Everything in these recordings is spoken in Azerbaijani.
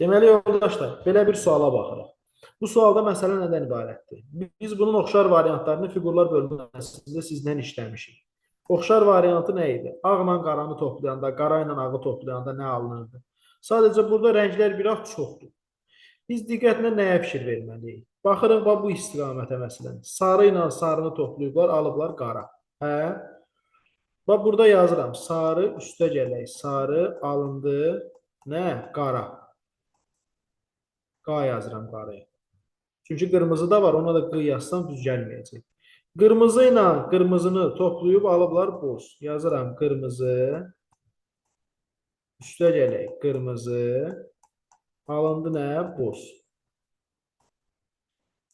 Deməli, yoldaşlar, belə bir suala baxırıq. Bu sualda məsələ nədən ibarətdir? Biz bunun oxşar variantlarını fiqurlar bölməsində sizlə işləmişik. Oxşar variantı nə idi? Ağla qaranı toplayanda, qara ilə ağı toplayanda nə alınırdı? Sadəcə burada rənglər bir az çoxdur. Biz diqqətlə nəyə fikir verməliyik? Baxırıq bu istiqamətə məsələn. Sarı ilə sarını toplayıblar, alıblar qara. Hə? Bax burada yazıram. Sarı üstə gələk. Sarı alındı. Nə? Qara. Q yazıram qaraya. Çünki qırmızı da var, ona da Q yazsam düz gəlməyəcək. Qırmızı ilə qırmızını toplayıb alıblar boz. Yazıram qırmızı, üstə gələk qırmızı, alındı nə? Boz.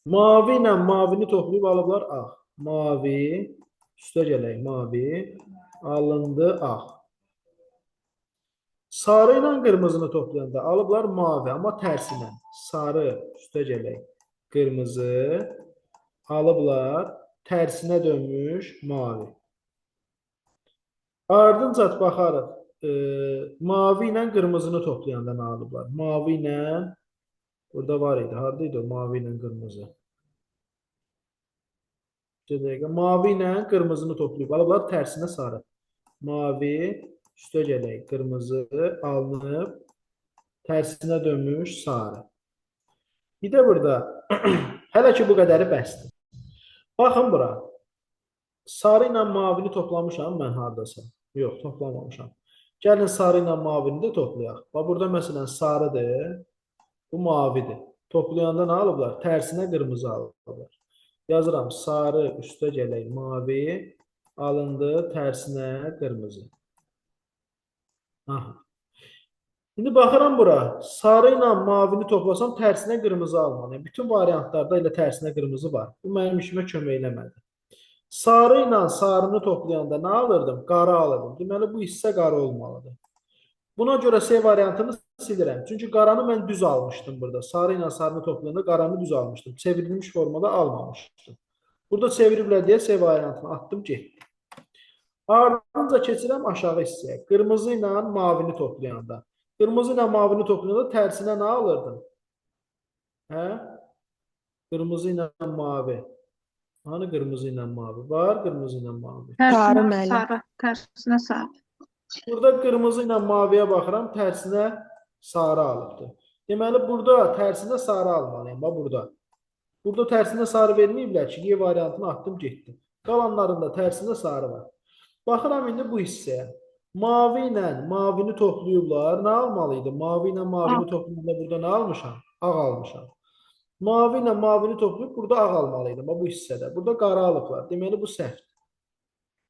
Mavi ilə mavini toplayıb alıblar ağ. Mavi, üstə gələk mavi, alındı ağ. Sarı ilə qırmızını toplayanda alıblar mavi, amma tərsinə. Sarı, üstə gələk qırmızı, alıblar tərsinə dönmüş mavi. Ardınca baxarıq. Mavi ilə qırmızını toplayanda nə alıblar? Mavi ilə, burada var idi, haradaydı o mavi ilə qırmızı? Mavi ilə qırmızını toplayıb alıblar tərsinə sarı. Mavi, üstə gələk qırmızı, alınıb tərsinə dönmüş sarı. Bir də burada, hələ ki bu qədəri bəsdir. Baxın bura. Sarı ilə mavini toplamışam mən haradasa. Yox, toplamamışam. Gəlin sarı ilə mavini də toplayaq. Bax, burada məsələn sarıdır, bu mavidir. Toplayanda nə alıblar? Tərsinə qırmızı alıblar. Yazıram, sarı üstə gələk mavi, alındı tərsinə qırmızı. Aha. İndi baxıram bura, sarı ilə mavini toplasam tərsinə qırmızı almalıyım. Bütün variantlarda elə tərsinə qırmızı var. Bu mənim işimə kömək eləmədi. Sarı ilə sarını toplayanda nə alırdım? Qara alırdım. Deməli, bu hissə qara olmalıdır. Buna görə C variantını silirəm. Çünki qaranı mən düz almışdım burada. Sarı ilə sarını toplayanda qaranı düz almışdım. Çevrilmiş formada almamışdım. Burada çeviriblər deyə C variantını atdım, getdim. Ardınca keçirəm aşağı hissəyə. Qırmızı ilə mavini toplayanda. Qırmızı ilə mavini toplayanda tərsinə nə alırdım? Hə? Qırmızı ilə mavi. Hani qırmızı ilə mavi var, qırmızı ilə mavi. Sarı Tərsinə müəllim. sarı, tərsinə sarı. Burada qırmızı ilə maviyə baxıram, tərsinə sarı alıbdır. Deməli, burada tərsinə sarı almalıyım, bax burada. Burada tərsinə sarı verməyiblər ki, Y variantını atdım, getdim. Qalanlarında tərsinə sarı var. Baxıram indi bu hissəyə. Mavi ilə mavini toplayıblar, nə almalıydı? Mavi ilə mavini toplayanda burada nə almışam? Ağ almışam. Mavi ilə mavini toplayıb burada ağ almalıydım, bax bu hissədə. Burada qara alıblar, deməli bu səhv.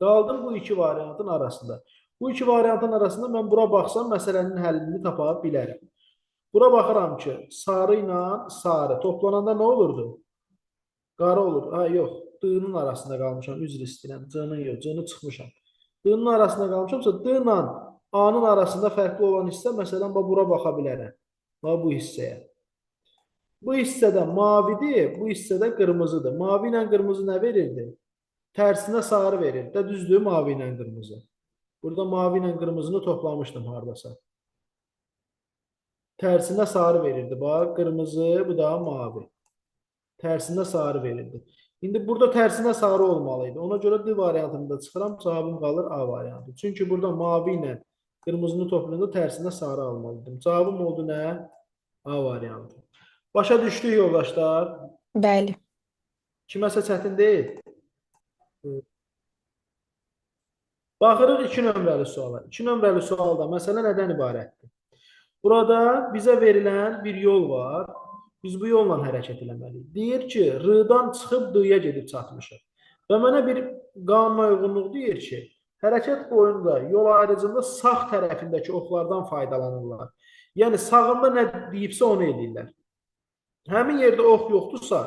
Qaldım bu iki variantın arasında. Bu iki variantın arasında mən bura baxsam məsələnin həllini tapa bilərəm. Bura baxıram ki, sarı ilə sarı toplananda nə olurdu? Qara olur. Ha, yox. D-nin arasında qalmışam. Üzr istəyirəm. C-nin yox. C-ni çıxmışam. D-nin arasında qalmışamsa D ilə A-nın arasında fərqli olan hissə məsələn bura baxa bilərəm. Bu hissəyə. Bu hissədə mavidir, bu hissədə qırmızıdır. Mavi ilə qırmızı nə verirdi? Tərsinə sarı verir. Də düzdür mavi ilə qırmızı. Burada mavi ilə qırmızını toplamışdım haradasa. Tərsinə sarı verirdi. Bax, qırmızı, bu da mavi. Tərsinə sarı verirdi. İndi burada tərsinə sarı olmalıydı. Ona görə D variantında çıxıram, cavabım qalır A variantı. Çünki burada mavi ilə qırmızını toplayanda tərsinə sarı almalıydım. Cavabım oldu nə? A variantı. Başa düşdük yoldaşlar. Bəli. Kiməsə çətin deyil. Baxırıq 2 nömrəli suala. 2 nömrəli sualda məsələ nədən ibarətdir? Burada bizə verilən bir yol var. Biz bu yolla hərəkət eləməliyik. Deyir ki, R-dan çıxıb D-yə gedib çatmışıq. Və mənə bir qanuna uyğunluq deyir ki, hərəkət boyunda yol ayrıcında sağ tərəfindəki oxlardan faydalanırlar. Yəni, sağında nə deyibsə onu edirlər. Həmin yerdə ox yoxdursa,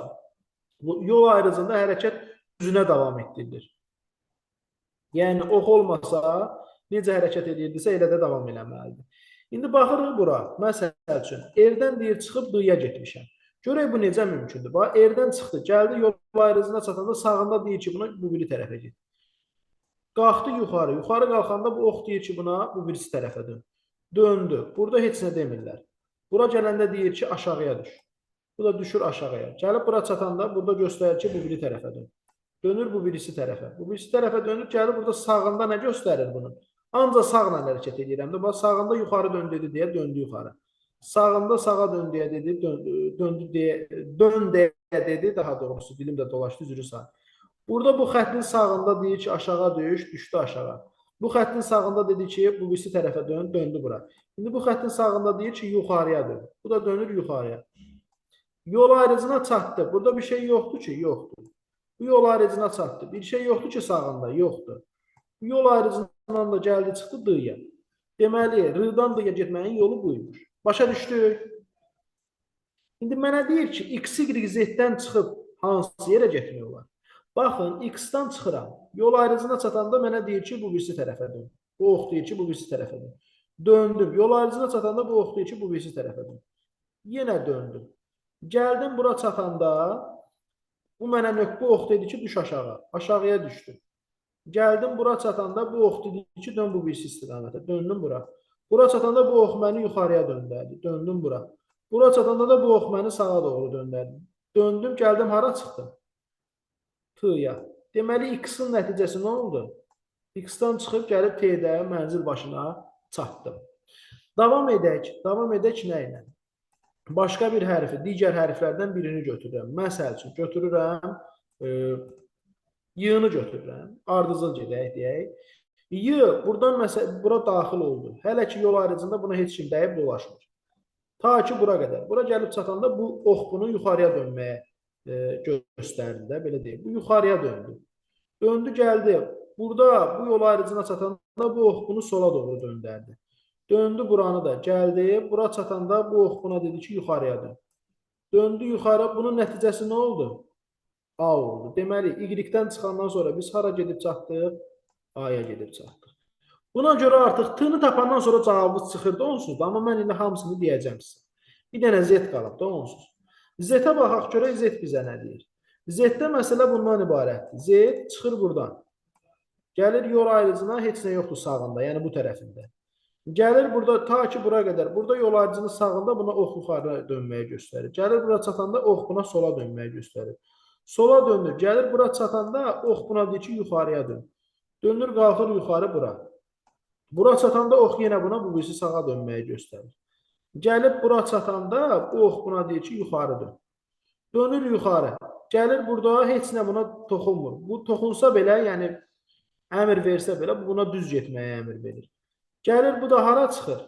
yol ayrıcında hərəkət düzünə davam etdirilir. Yəni, ox olmasa, necə hərəkət edirdisə, elə də davam eləməlidir. İndi baxırıq bura, məsəl üçün, R-dən deyir, çıxıb D-yə getmişəm. Görək bu necə mümkündür. Bax, R-dən çıxdı, gəldi, yol ayrıcına çatanda sağında deyir ki, buna bu biri tərəfə get. Qalxdı yuxarı, yuxarı qalxanda bu ox deyir ki, buna bu birisi tərəfə dön. Döndü, burada heç nə demirlər. Bura gələndə deyir ki, aşağıya düş. Bu da düşür aşağıya. Gəlib bura çatanda burada göstərir ki, bu biri tərəfə dön. Dönür bu birisi tərəfə. Bu birisi tərəfə dönür, gəlib burada sağında nə göstərir bunun? Ancaq sağla hərəkət edirəm də. Bax, sağında yuxarı dön dedi deyə döndü yuxarı. Sağında sağa dön deyə dedi, döndü deyə, dön deyə dedi, daha doğrusu dilim də dolaşdı, üzrü sağ. Burada bu xəttin sağında deyir ki, aşağı düş, düşdü aşağı. Bu xəttin sağında dedi ki, bu birisi tərəfə dön, döndü bura. İndi bu xəttin sağında deyir ki, yuxarıya dön. Bu da dönür yuxarıya. Yol ayrıcına çatdı. Burada bir şey yoxdur ki, yoxdur. Bu yol ayrıcına çatdı. Bir şey yoxdur ki, sağında, yoxdur. Bu yol ayrıcından da gəldi, çıxdı D-yə. Deməli, R-dan D-yə getməyin yolu buymuş. Başa düşdük. İndi mənə deyir ki, X, Y, Z-dən çıxıb hansı yerə getmək olar? Baxın, X-dan çıxıram. Yol ayrıcına çatanda mənə deyir ki, bu birisi tərəfə dön. Bu ox deyir ki, bu birisi tərəfə dön. Döndüm. Yol ayrıcına çatanda bu ox deyir ki, bu birisi tərəfə dön. Yenə döndüm. Gəldim bura çatanda bu mənə nöqtə ox dedi ki, düş aşağı. Aşağıya düşdüm. Gəldim bura çatanda bu ox dedi ki, dön bu birisi istiqamətə. Döndüm bura. Bura çatanda bu ox məni yuxarıya döndərdi. Döndüm bura. Bura çatanda da bu ox məni sağa doğru döndərdi. Döndüm, gəldim hara çıxdım? T-ya. Deməli, X-in nəticəsi nə oldu? X-dan çıxıb gəlib T-də mənzil başına çatdım. Davam edək. Davam edək nə ilə? Başqa bir hərfi, digər hərflərdən birini götürürəm. Məsəl üçün, götürürəm, Y-ni götürürəm. Ardıcıl gedək, deyək. Y, buradan məsəl, bura daxil oldu. Hələ ki, yol ayrıcında buna heç kim dəyib dolaşmır. Ta ki, bura qədər. Bura gəlib çatanda bu ox bunu yuxarıya dönməyə göstərdi də, belə deyək. Bu yuxarıya döndü. Döndü, gəldi. Burada bu yol ayrıcına çatanda bu ox bunu sola doğru döndərdi. Döndü buranı da, gəldi. Bura çatanda bu ox buna dedi ki, yuxarıya dön. Döndü yuxarı. Bunun nəticəsi nə oldu? A oldu. Deməli, Y-dən çıxandan sonra biz hara gedib çatdıq? A-ya gedib çatdıq. Buna görə artıq T-ni tapandan sonra cavabı çıxırdı onsuz. Amma mən indi hamısını deyəcəm sizə. Bir dənə Z qalıb da onsuz. Z-ə baxaq görə Z bizə nə deyir? Z-də məsələ bundan ibarətdir. Z çıxır buradan. Gəlir yol ayrıcına, heç nə yoxdur sağında, yəni bu tərəfində. Gəlir burada ta ki bura qədər. Burada yol ayrıcının sağında buna ox yuxarı dönməyə göstərir. Gəlir bura çatanda ox buna sola dönməyə göstərir. Sola döndür. Gəlir bura çatanda ox buna deyir ki, yuxarıya dön. Dönür, qalxır yuxarı bura. Bura çatanda ox yenə buna bu birisi sağa dönməyə göstərir. Gəlib bura çatanda bu ox buna deyir ki, yuxarı dön. Dönür yuxarı. Gəlir burada heç nə buna toxunmur. Bu toxunsa belə, yəni əmr versə belə, bu buna düz getməyə əmr verir. Gəlir bu da hara çıxır?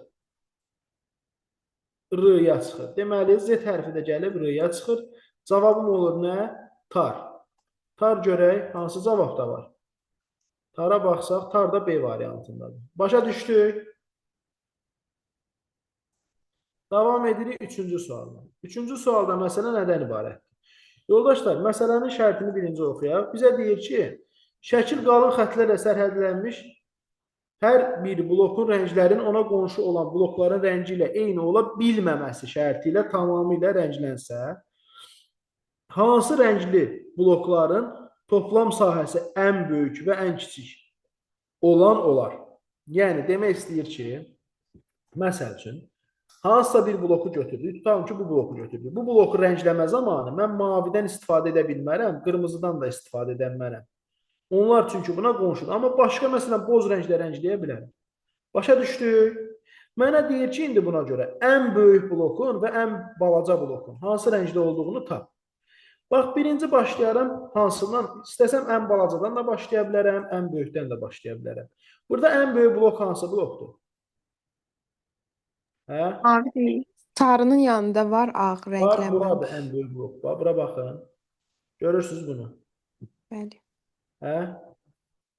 R-ya çıxır. Deməli, Z hərfi də gəlib R-ya çıxır. Cavabım olur nə? Tar. Tar görək, hansı cavabda var? Tara baxsaq, tar da B variantındadır. Başa düşdük. Davam edirik 3-cü sualda. 3-cü sualda məsələ nədən ibarətdir? Yoldaşlar, məsələnin şərtini birinci oxuyaq. Bizə deyir ki, şəkil qalın xətlərlə sərhədlənmiş hər bir blokun rənglərin ona qonşu olan blokların rəngi ilə eyni ola bilməməsi şərti ilə tamamilə rənglənsə, hansı rəngli blokların toplam sahəsi ən böyük və ən kiçik olan olar? Yəni, demək istəyir ki, məsəl üçün, hansısa bir bloku götürdük, tutalım ki, bu bloku götürdük. Bu bloku rəngləmə zamanı mən mavidən istifadə edə bilmərəm, qırmızıdan da istifadə edə bilmərəm. Onlar çünki buna qonşudur. Amma başqa, məsələn, boz rənglə rəngləyə bilərəm. Başa düşdük? Mənə deyir ki, indi buna görə ən böyük blokun və ən balaca blokun hansı rəngdə olduğunu tap. Bax, birinci başlayaram hansından, istəsəm ən balacadan da başlaya bilərəm, ən böyükdən də başlaya bilərəm. Burada ən böyük blok hansı blokdur? Hə? Mavi değil. Sarının yanında var ağ Var, renklənmə. burada ən böyük blok var. Bura baxın. Görürsünüz bunu. Bəli. Hə?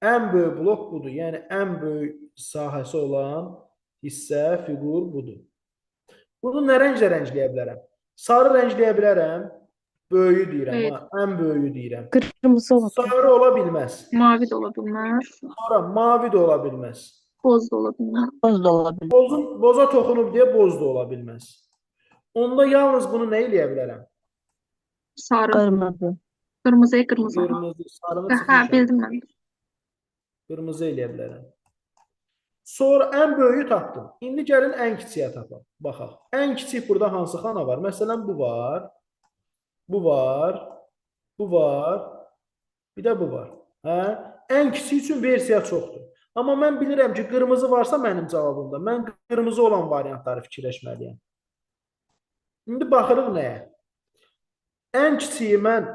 Ən böyük blok budur. Yəni, ən böyük sahəsi olan hissə, fiqur budur. Bunu nə rənglə rəngləyə bilərəm? Sarı rəngləyə bilərəm. Böyüyü deyirəm. Evet. Ha, ən böyüyü deyirəm. Kırmızı olabilir. Sarı ola bilməz. Mavi de olabilir. Sonra mavi də ola bilməz. Boz da olabilir. Boz da olabilir. Boza toxunub deyə boz da ola bilməz. Onda yalnız bunu nə eləyə bilərəm? Sarı. Kırmızı. Kırmızıya kırmızı. Qırmızı, sarını Ha, çıxmışam. bildim ben. Qırmızı eləyə bilərəm. Sonra ən böyüyü tapdım. İndi gəlin ən kiçiyə tapaq. Baxaq. Ən kiçik burada hansı xana var? Məsələn bu var. Bu var. Bu var. Bir də bu var. Hə? Ən kiçik üçün versiya çoxdur. Amma mən bilirəm ki, qırmızı varsa mənim cavabımda. Mən qırmızı olan variantları fikirləşməliyəm. İndi baxırıq nəyə? Ən kiçiyi mən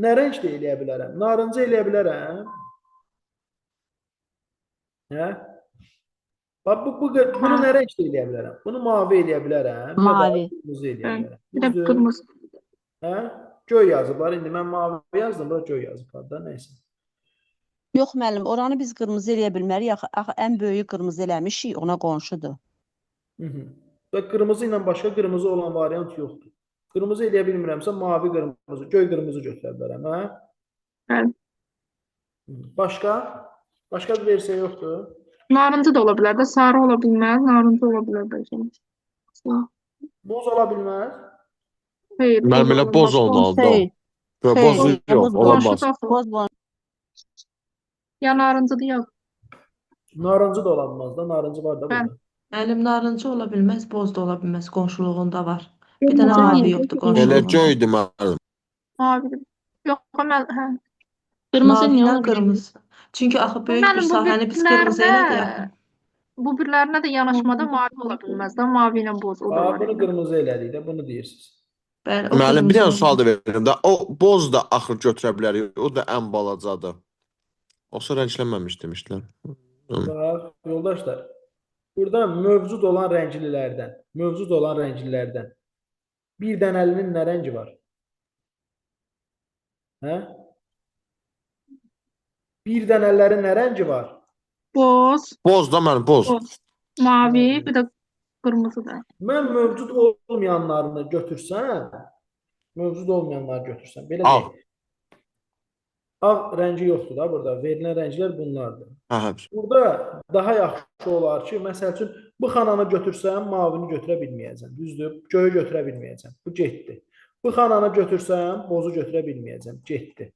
nə rəngdə eləyə bilərəm? Narıncı eləyə bilərəm. Hə? Bax, bunu nə rəngdə eləyə bilərəm? Bunu mavi eləyə bilərəm. Mavi. Ya da qırmızı eləyə Bəli. bilərəm. Bir də Düzdür? qırmızı. Hə? Göy yazıblar. İndi mən mavi yazdım, bura göy yazıblar da, nəysə. Yox müəllim, oranı biz qırmızı eləyə bilmərik. Axı ən böyüyü qırmızı eləmişik, ona qonşudur. Və qırmızı ilə başqa qırmızı olan variant yoxdur. Qırmızı eləyə bilmirəmsə mavi qırmızı, göy qırmızı götürə bilərəm, hə? Bəli. Başqa? Başqa bir versiya yoxdur. Narıncı da ola bilər də, sarı ola bilməz, narıncı ola bilər bəlkə. Boz ola bilməz. Hayır, Müəllim elə boz olmalıdır. Xeyr, Boz xeyr, yox, boz olamaz. boz. Ya narıncıdır ya. Narıncı da ola bilməz da, narıncı var da Bəli. burada. Müəllim narıncı ola bilməz, boz da ola bilməz. Qonşuluğunda var. Bir dənə Qırmızı mavi niyə? yoxdur Elə qonşuluğunda. göydür müəllim. Mavidir. Yox, mən, hə. Qırmızı Mavi niyə ilə ola bilməz? qırmızı. Çünki axı böyük bir Müəllim, bu sahəni biz qırmızı elədik axı. bu birlərinə də yanaşmada mavi ola bilməz də, mavi ilə boz o da var. Bunu yəni. qırmızı elədik də, bunu deyirsiniz. Bəli, o Müəllim bir dənə qırmızı sual olmalı. da verirəm də. O boz da axır götürə bilərik. O da ən balacadır. Olsa rənglənməmiş demişdilər. Bax, yoldaşlar, burada mövcud olan rənglilərdən bir dənəlinin nə rəngi var? Hə? Bir dənələrin nə rəngi var? Boz, Boz da müəllim, boz. boz, mavi, bir də qırmızı da. Mən mövcud olmayanlarını götürsəm, belə Ağ. deyək. Ağ rəngi yoxdur da burada. Verilən rənglər bunlardır. Hə, hə. Burada daha yaxşı olar ki, məsəl üçün bu xananı götürsəm, mavini götürə bilməyəcəm. Düzdür? Göyü götürə bilməyəcəm. Bu getdi. Bu xananı götürsəm, bozu götürə bilməyəcəm. Getdi.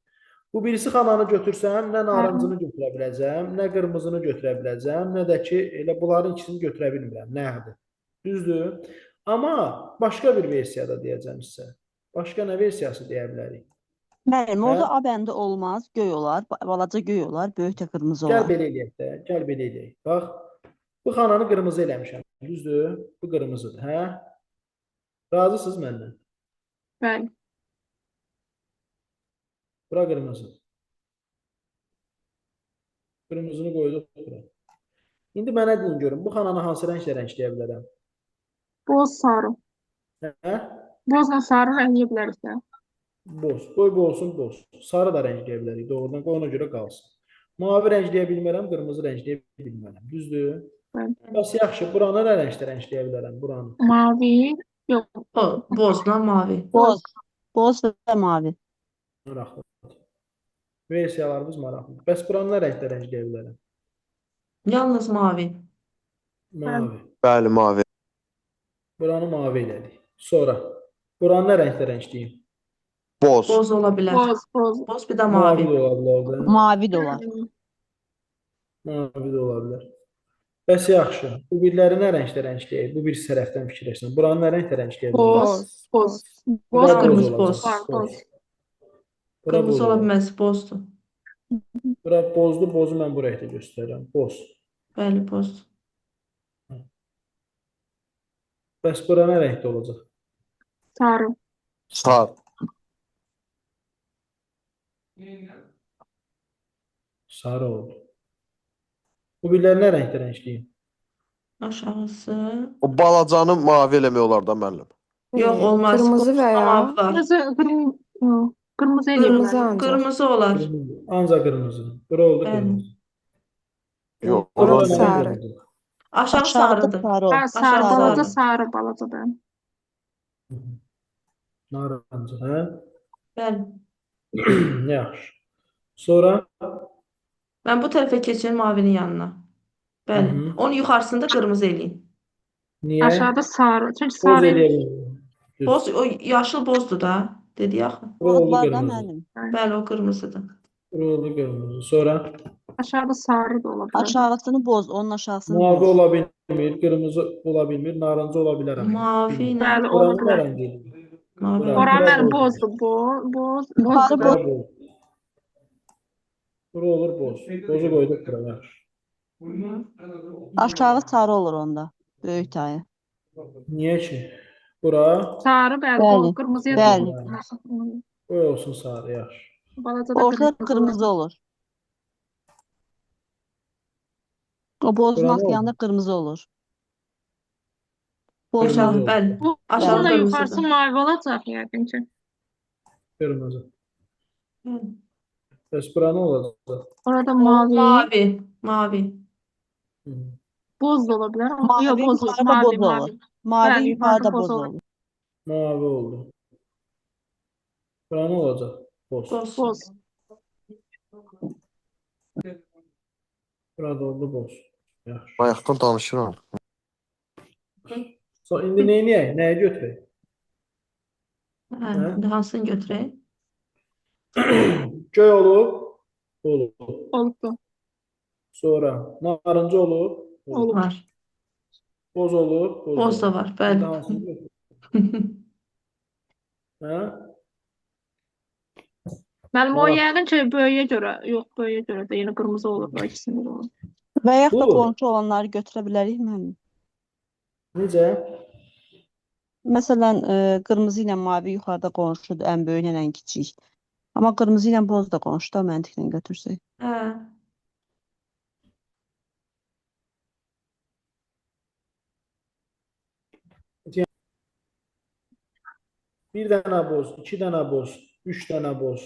Bu birisi xananı götürsəm, nə narıncını götürə biləcəm, nə qırmızını götürə biləcəm, nə də ki, elə bunların ikisini götürə bilmirəm. Nədir? Düzdür? Amma başqa bir versiyada deyəcəm sizə. Başqa nə versiyası deyə bilərik? Müəllim, orada A bəndi olmaz, göy olar, balaca göy olar, böyük də qırmızı Gəl olar. belə eləyək də, gəl belə eləyək. Bax, bu xananı qırmızı eləmişəm. Düzdür? Bu qırmızıdır, hə? Razısınız məndən? Bəli. Bura qırmızıdır. Qırmızını qoyduq bura. İndi mənə deyin görün, bu xananı hansı rənglə rəngləyə bilərəm? Boz, sarı. Hə? Bozla sarı rəngləyə bilərik də. Boz. Qoy bu olsun boz. Sarı da rəngləyə bilərik. Doğrudan qoy ona görə qalsın. Mavi rəngləyə bilmərəm, qırmızı rəngləyə bilmərəm. Düzdür? Bəli. Bəs yaxşı, buranı nə rənglə rəngləyə bilərəm? Buranı. Mavi, yox. O, bozla mavi. Boz və mavi. Maraqlıdır. Versiyalarımız maraqlıdır. Bəs buranı nə rənglə rəngləyə bilərəm? Yalnız mavi. Mavi. Bəli, mavi. Buranı mavi elədik. Sonra buranı nə rənglə rəngləyim? Boz. Boz ola bilər. Boz. Boz bir də Mavi mavi. də ola bilər də. Mavi də olar. Mavi də ola bilər. Bəs yaxşı. Bu birləri nə rənglə rəngləyək? Bu bir tərəfdən fikirləşsin. Buranı nə rənglə rəngləyə bilərik? Boz. Boz. Bura Boz, qırmızı, olacaq. boz. Boz. Bura boz Qırmızı ola olacaq. bilməz, bozdur. Bura bozdu, bozu mən bu rəngdə göstərirəm. Boz. Bəli, bozdur. Bəs bura nə rəngdə olacaq? Sarı. Sar. Sarı oldu. Bu birləri nə rəngdə rəngləyim? Aşağısı. O balacanı mavi eləmək olar da müəllim. Yox, olmaz. Kırmızı Bozla veya mavi var. Qırmızı eləyə kırmızı bilərik. ancak. Qırmızı olar. Ancaq qırmızı. Bura oldu Bəli. qırmızı. Yox, Bura olar. da sarı. qırmızı. Aşağı Aşağıda sarıdır. sarı Hə, ol. sarı, Aşağı balaca sarı. sarı, balaca da. Narıncı, hə? Bəli. Yaxşı. Sonra Mən bu tərəfə keçirim mavinin yanına. Bəli. Hı-hı. Onun yuxarısında qırmızı eləyin. niyə? Aşağıda sarı. Çünki Boz sarı eləyəm. Boz, o yaşıl bozdur da. Dedi axı. Bura oldu Olublar da qırmızı. müəllim. Bəli, o qırmızıdır. Bura oldu qırmızı. Sonra Aşağıda sarı da ola bilər. Aşağısını boz, onun aşağısını Mavi boz. ola bilmir, qırmızı ola bilmir, narıncı ola bilər amma. Mavi ilə Bəli, ola Buranın bilər. narıncı. mavi Bura. ilə Ora Bura mənim boz. bozdur. Boz Yuxarı da. boz. Bura boz. Bura olur boz. Bozu qoyduq bura. Yaxşı. Aşağı sarı olur onda. Böyük tayı. Niyə ki? Bura Sarı bəli, Bəli, qırmızıya bəli. toxunur. qoy olsun sarı, yaxşı. Balaca da Orta qırmızı kırmızı olur. O bozun Bura nə alt yanında oldu? kırmızı olur. Boz Qırmızı aşağı oldu. bəli. Bu Aşağı bunun da qırmızıdır. yuxarısı mavi olacaq yəqin ki. Qırmızı. Hı. Bəs bura nə olacaq? Orada O mavi, mavi, mavi. Hı. boz da ola bilər. Mavi Yox, boz, yuxarıda mavi, boz mavi. olur. Mavi Bəli, yuxarıda yuxarıda boz boz olur. olur. Mavi oldu. Bura nə olacaq? Boz. Boz. Boz. Burada oldu boz. Yaxşı. Bayaqdan danışıram. İndi nə edək? Nəyi götürək? Hə, Hə? indi hansını götürək? Göy olub? Olub. Oldu. Sonra narıncı olub? Olub. Var. Boz olub? Boz da var, İndi bəli. hansını götürək? Hə? Mənim o Var. yəqin ki, böyüyə görə, yox, böyüyə görə də yenə qırmızı olur da ikisində də olur. Və yaxud da Bu. qonşu olanları götürə bilərik mi? Necə? Məsələn, qırmızı ilə mavi yuxarıda qonşudur, ən böyük ilə ən kiçik. Amma qırmızı ilə boz da qonşuda məntiqlə götürsək. Hə. Bir dənə boz, iki dənə boz, üç dənə boz,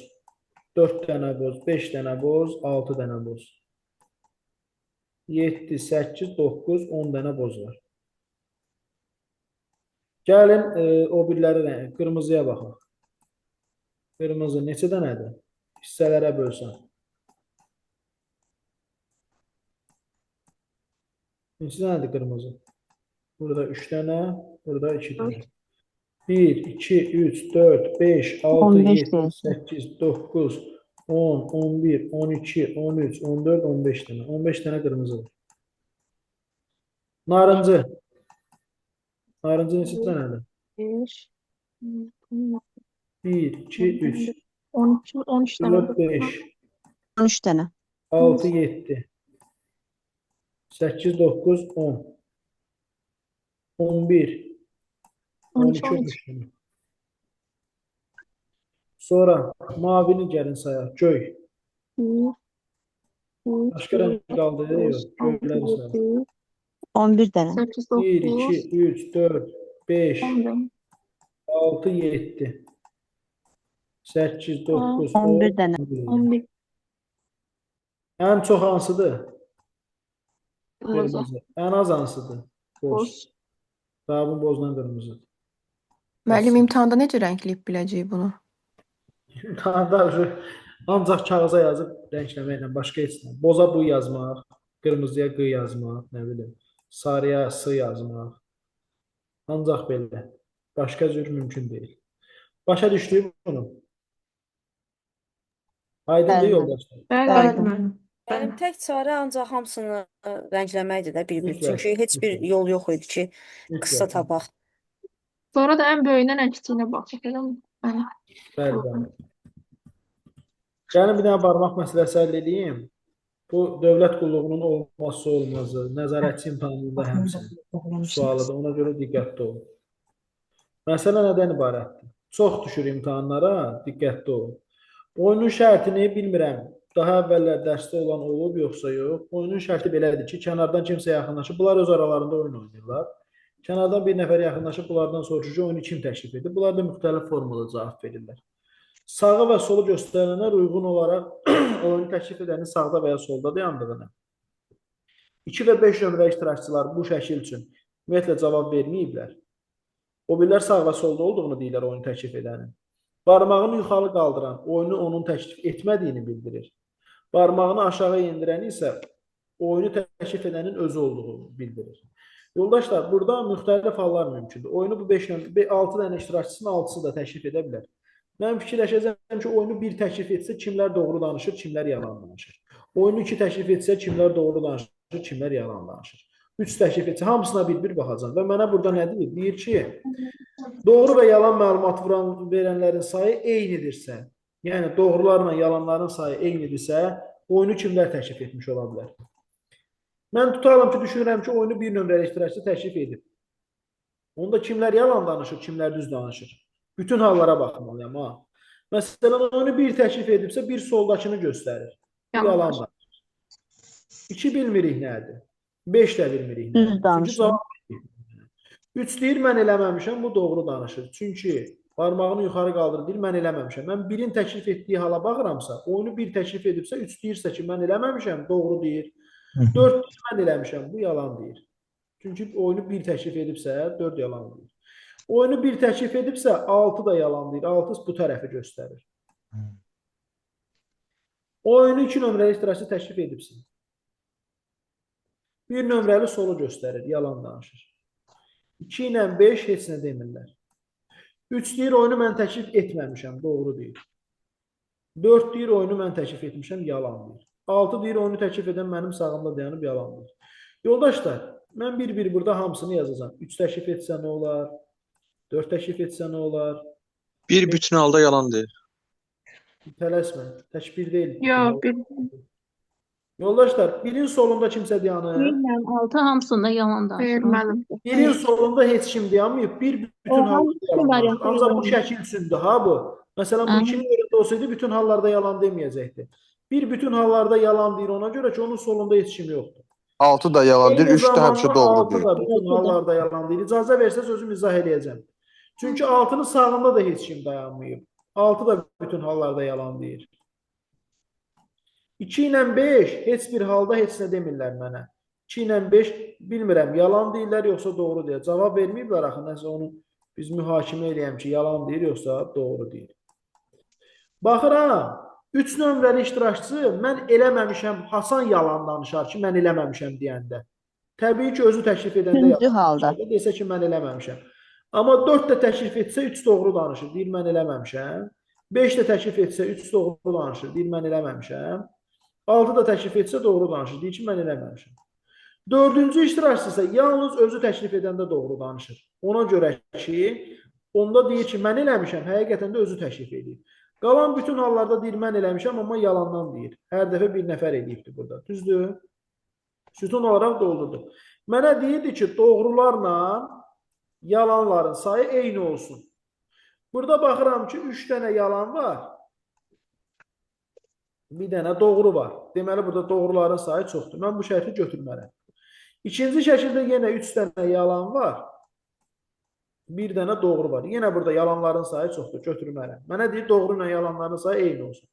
dörd dənə boz, beş dənə boz, altı dənə boz. 7, 8, 9, 10 dənə boz var. Gəlin o birləri qırmızıya baxaq. Qırmızı neçə dənədir? Hissələrə bölsən. Neçə dənədir qırmızı? Burada 3 dənə, burada 2 dənə. 1, 2, 3, 4, 5, 6, 15 7, deyil. 8, 9, 10, 11, 12, 13, 14, 15 dənə. 15 dənə qırmızı var. Narıncı. Narıncı neçə dənədir? 5, 1, 2, 3, 12, 13 dənə. 4, 5, 13 dənə. 6, 7, 8, 9, 10, 11, 12, 13 dənə. Sonra mavini gəlin sayaq. Göy. 1, Başqa rəng qaldı? Yox. Göyləri sayaq. 11 dənə. 8, 1, 9, 2, 3, 4, 5, 10, 6, 7, 8, 9, 10, 11 dənə. 11. Ən çox hansıdır? Qırmızı. Qırmızı. Ən az hansıdır? Boz. Boz. Cavabın bozla qırmızıdır. Müəllim imtahanda necə rəngləyib biləcəyik bunu? İmtahanda ancaq kağıza yazıb rəngləməklə başqa heç nə. Boza bu yazmaq, qırmızıya qı yazmaq, nə bilim, sarıya s yazmaq. Ancaq belə. Başqa cür mümkün deyil. Başa düşdük bunu? Aydındır Bəli. yoldaşlar. Bəli, Bəli. Bəli, müəllim. Mənim Bəli. tək çarə ancaq hamısını rəngləməkdir də bir-bir. Mütləq, Çünki heç bir mütləq. yol yox idi ki, qısa Mütləq. tapaq. Sonra da ən böyüyündən ən kiçiyinə baxaq, eləmi? Bəli, bəli. Gəlin bir dənə barmaq məsələsi həll edeyim. Bu dövlət qulluğunun olmazsa olmazı, nəzarətçi imtahanında həmçinin sualıdır. Ona görə diqqətli olun. Məsələ nədən ibarətdir? Çox düşür imtahanlara, diqqətli olun. Oyunun şərtini bilmirəm. Daha əvvəllər dərsdə olan olub, yoxsa yox. Oyunun şərti belədir ki, kənardan kimsə yaxınlaşıb, bunlar öz aralarında oyun oynayırlar. Kənardan bir nəfər yaxınlaşıb, bunlardan soruşur ki, oyunu kim təklif edir? Bunlar da müxtəlif formada cavab verirlər. Sağı və solu göstərilənlər uyğun olaraq oyunu təklif edənin sağda və ya solda dayandığını. 2 və 5 nömrə iştirakçılar bu şəkil üçün ümumiyyətlə cavab verməyiblər. O birlər sağ və solda olduğunu deyirlər oyunu təklif edənin. Barmağını yuxarı qaldıran oyunu onun təklif etmədiyini bildirir. Barmağını aşağı endirəni isə oyunu təklif edənin özü olduğunu bildirir. Yoldaşlar, burada müxtəlif hallar mümkündür. Oyunu bu 6 dənə iştirakçısının 6-sı da təklif edə bilər. Mən fikirləşəcəm ki, oyunu bir təklif etsə, kimlər doğru danışır, kimlər yalan danışır. Oyunu 2 təklif etsə kimlər doğru danışır, kimlər yalan danışır. 3 təklif etsə hamısına bir-bir baxacağam və mənə burada nə deyir? Deyir ki, doğru və yalan məlumat verənlərin sayı eynidirsə, yəni doğrularla yalanların sayı eynidirsə, oyunu kimlər təklif etmiş ola bilər? Mən tutalım ki, düşünürəm ki, oyunu bir nömrəli iştirakçı təklif edib. Onda kimlər yalan danışır, kimlər düz danışır? Bütün hallara baxmalıyam ha. Məsələn, oyunu bir təklif edibsə, bir soldakını göstərir. Bu Yalan yalan danışır. 2 bilmirik nədir? 5 də bilmirik nədir? Düz danışır. 3 deyir, mən eləməmişəm, bu doğru danışır. Çünki barmağını yuxarı qaldırır, deyir, mən eləməmişəm. Mən birin təklif etdiyi hala baxıramsa, oyunu bir təklif edibsə, 3 deyirsə ki, mən eləməmişəm, doğru deyir. 4 deyir, mən eləmişəm, bu yalan deyir. Çünki oyunu bir təklif edibsə, 4 yalan deyir. Oyunu bir təklif edibsə, 6 da yalan deyir. 6 bu tərəfi göstərir. Oyunu 2 nömrəli iştirakçı təklif edibsin. Bir nömrəli solu göstərir, yalan danışır. 2 ilə 5 heç nə demirlər. 3 deyir, oyunu mən təklif etməmişəm, doğru deyir. 4 deyir, oyunu mən təklif etmişəm, yalan deyir. 6 deyir, oyunu təklif edən mənim sağımda dayanıb, yalan deyir. Yoldaşlar, mən bir-bir burada hamısını yazacağam. 3 təklif etsə nə olar? 4 təklif etsə nə olar? Bir bütün halda yalan deyir. Tələsmə, tək bir deyil. Yox, bir Yoldaşlar, birin solunda kimsə dayanır. Bilmem, 6 hamısında yalan danışır. vermədim. Birin solunda heç kim dayanmayıb. Bir bütün O hallarda hansı yalan danışır. variantda Ancaq bu yalan? şəkil üçündür ha bu. Məsələn, bu Aha. ikinin yerində olsaydı bütün hallarda yalan deməyəcəkdi. Bir bütün hallarda yalan deyir ona görə ki, onun solunda heç kim yoxdur. 6 da yalan deyir, Eyni 3 də həmişə zamanda doğru 6 deyir. da bütün hallarda yalan deyir. İcazə versəz özüm izah eləyəcəm. Çünki 6'nın sağında da heç kim dayanmayıb. 6 da bütün hallarda yalan deyir. 2 ilə 5 heç bir halda heç nə demirlər mənə. 2 ilə 5 bilmirəm, yalan deyirlər yoxsa doğru deyir. Cavab verməyiblər axı, nəsə onu biz mühakimə eləyəm ki, yalan deyir yoxsa doğru deyir. Baxıram, 3 nömrəli iştirakçı mən eləməmişəm, Hasan yalan danışar ki, mən eləməmişəm deyəndə. Təbii ki, özü təklif edəndə Üçüncü yalan halda. danışar. Desə ki, mən eləməmişəm. Amma 4 də təklif etsə 3 doğru danışır, deyir mən eləməmişəm. 5 də təklif etsə 3 doğru danışır, deyir mən eləməmişəm. 6 da təklif etsə doğru danışır, deyir ki, mən eləməmişəm. 4-cü iştirakçı isə yalnız özü təklif edəndə doğru danışır. Ona görə ki, onda deyir ki, mən eləmişəm, həqiqətən də özü təklif edir. Qalan bütün hallarda deyir, mən eləmişəm, amma yalandan deyir. Hər dəfə bir nəfər eləyibdir burada. Düzdür? Sütun olaraq doldurdu. Mənə deyirdi ki, doğrularla yalanların sayı eyni olsun. Burada baxıram ki, 3 dənə yalan var. Bir dənə doğru var. Deməli, burada doğruların sayı çoxdur. Mən bu şəkli götürmərəm. İkinci şəkildə yenə 3 dənə yalan var. Bir dənə doğru var. Yenə burada yalanların sayı çoxdur. Götürmərəm. Mənə deyir, doğru ilə yalanların sayı eyni olsun.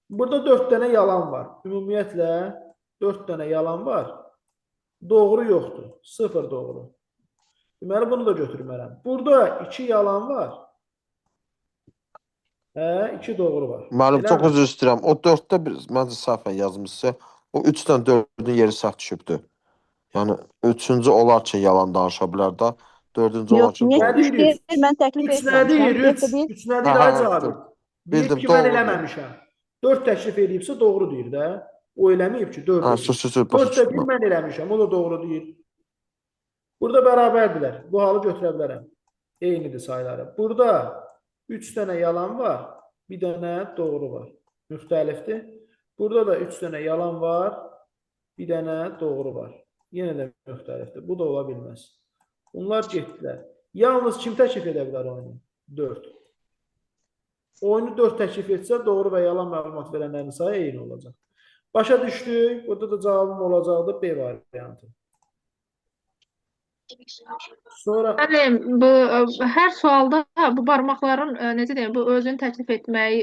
Burada 4 dənə yalan var. Ümumiyyətlə 4 dənə yalan var. Doğru yoxdur. 0 doğru. Deməli, bunu da götürmərəm. Burada 2 yalan var. 2 doğru var. Müəllim, çox Eləmi? üzr istəyirəm. O 4-də məncə səhvən yazmışsa, o 3-dən 4-ün yeri səhv düşübdür. Yəni, 3-cü olar ki, yalan danışa bilər də, 4-cü olar Yox, ki, niyə Nə doğru. üç deyir? deyir, mən təklif 3 nə deyir? etməmişəm. 3 Dörd də deyir, 3 nə deyir? Hə, Ay hə, cavabı. bildim, Deyir ki, mən doğrudur. eləməmişəm. 4 təklif edibsə doğru deyir də. O eləməyib ki, 4 Hə, edib. sus, 4 başa də düşdüm. bir mən eləmişəm. O da doğru deyir. Burada bərabərdirlər. Bu halı götürə bilərəm. Eynidir sayları. Burada 3 dənə yalan var. Bir dənə doğru var. Müxtəlifdir. Burada da 3 dənə yalan var. Bir dənə doğru var. Yenə də müxtəlifdir. Bu da ola bilməz. Bunlar getdilər. Yalnız kim təklif edə bilər oyunu? 4. Oyunu 4 təklif etsə, doğru və yalan məlumat verənlərin sayı eyni olacaq. Başa düşdük. Burada da cavabım olacaqdır B variantı. Sonra Müəllim, bu hər sualda bu barmaqların necə deyim, bu özünü təklif etməyi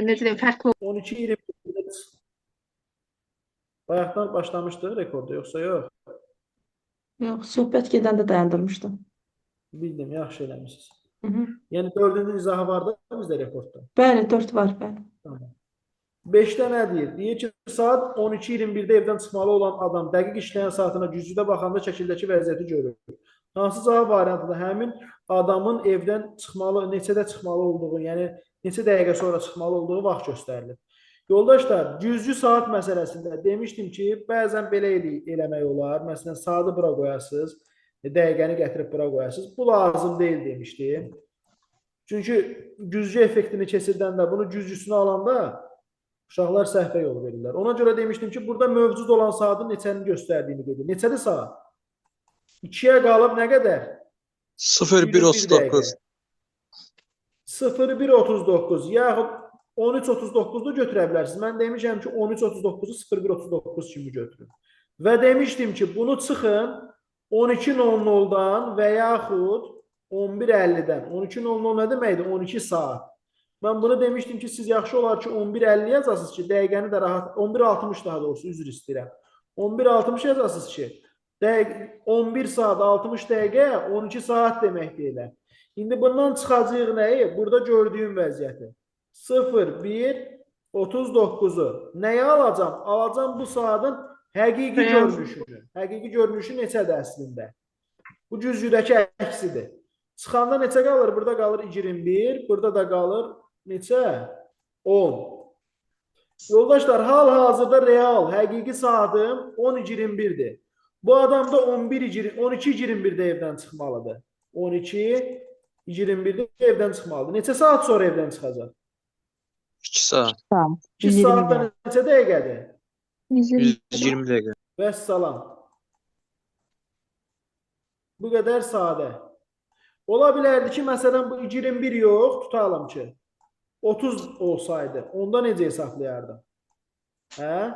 necə deyim, fərqli 12-20 bayaqdan başlamışdı rekorda, yoxsa yox? Yox, söhbət gedəndə dayandırmışdım. Bildim, yaxşı eləmişsiniz. Hı -hı. Yəni 4-cü izahı var da bizdə rekordda. Bəli, 4 var, bəli. Tamam. 5-də nə deyir? Deyir ki, saat 12:21-də evdən çıxmalı olan adam dəqiq işləyən saatına güzgüdə baxanda şəkildəki vəziyyəti görür. Hansı cavab variantıdır? Həmin adamın evdən çıxmalı, neçədə çıxmalı olduğu, yəni neçə dəqiqə sonra çıxmalı olduğu vaxt göstərilir. Yoldaşlar, cüzcü saat məsələsində demişdim ki, bəzən belə eləmək olar. Məsələn, saatı bura qoyasınız, dəqiqəni gətirib bura qoyasınız. Bu lazım deyil demişdim. Çünki cüzcü effektini keçirdəndə, bunu cüzcüsünü alanda uşaqlar səhvə yol verirlər. Ona görə demişdim ki, burada mövcud olan saatın neçəni göstərdiyini qeyd edin. Neçədir saat? 2-yə qalıb nə qədər? 0139. 0139 yaxud 1339-u da götürə bilərsiniz. Mən demişəm ki, 1339-u 0139 kimi götürün. Və demişdim ki, bunu çıxın 12:00-dan və yaxud 11:50-dən. 12:00 nə deməkdir? 12 saat. Mən bunu demişdim ki, siz yaxşı olar ki, 11:50 yazasınız ki, dəqiqəni də rahat, 11:60 daha doğrusu, üzr istəyirəm. 11:60 yazasınız ki, 11 saat 60 dəqiqə 12 saat deməkdir elə. İndi bundan çıxacağıq nəyi? Burada gördüyüm vəziyyəti. 01:39-u nəyə alacam? Alacam bu saatın həqiqi görünüşünü. Həqiqi görünüşü neçədir əslində? Bu cüzcüdəki əksidir. Çıxanda neçə qalır? Burada qalır 21, burada da qalır neçə? 10. Yoldaşlar, hal-hazırda real, həqiqi saatım 10:21-dir. Bu adam da 12:21-də evdən çıxmalıdır. 12:21-də evdən çıxmalıdır. Neçə saat sonra evdən çıxacaq? 2 saat. 2 saatda neçə dəqiqədir? 120 dəqiqə. Vəssalam. Bu qədər sadə. Ola bilərdi ki, məsələn, bu 21 yox, tutalım ki, 30 olsaydı, onda necə hesablayardım? Hə?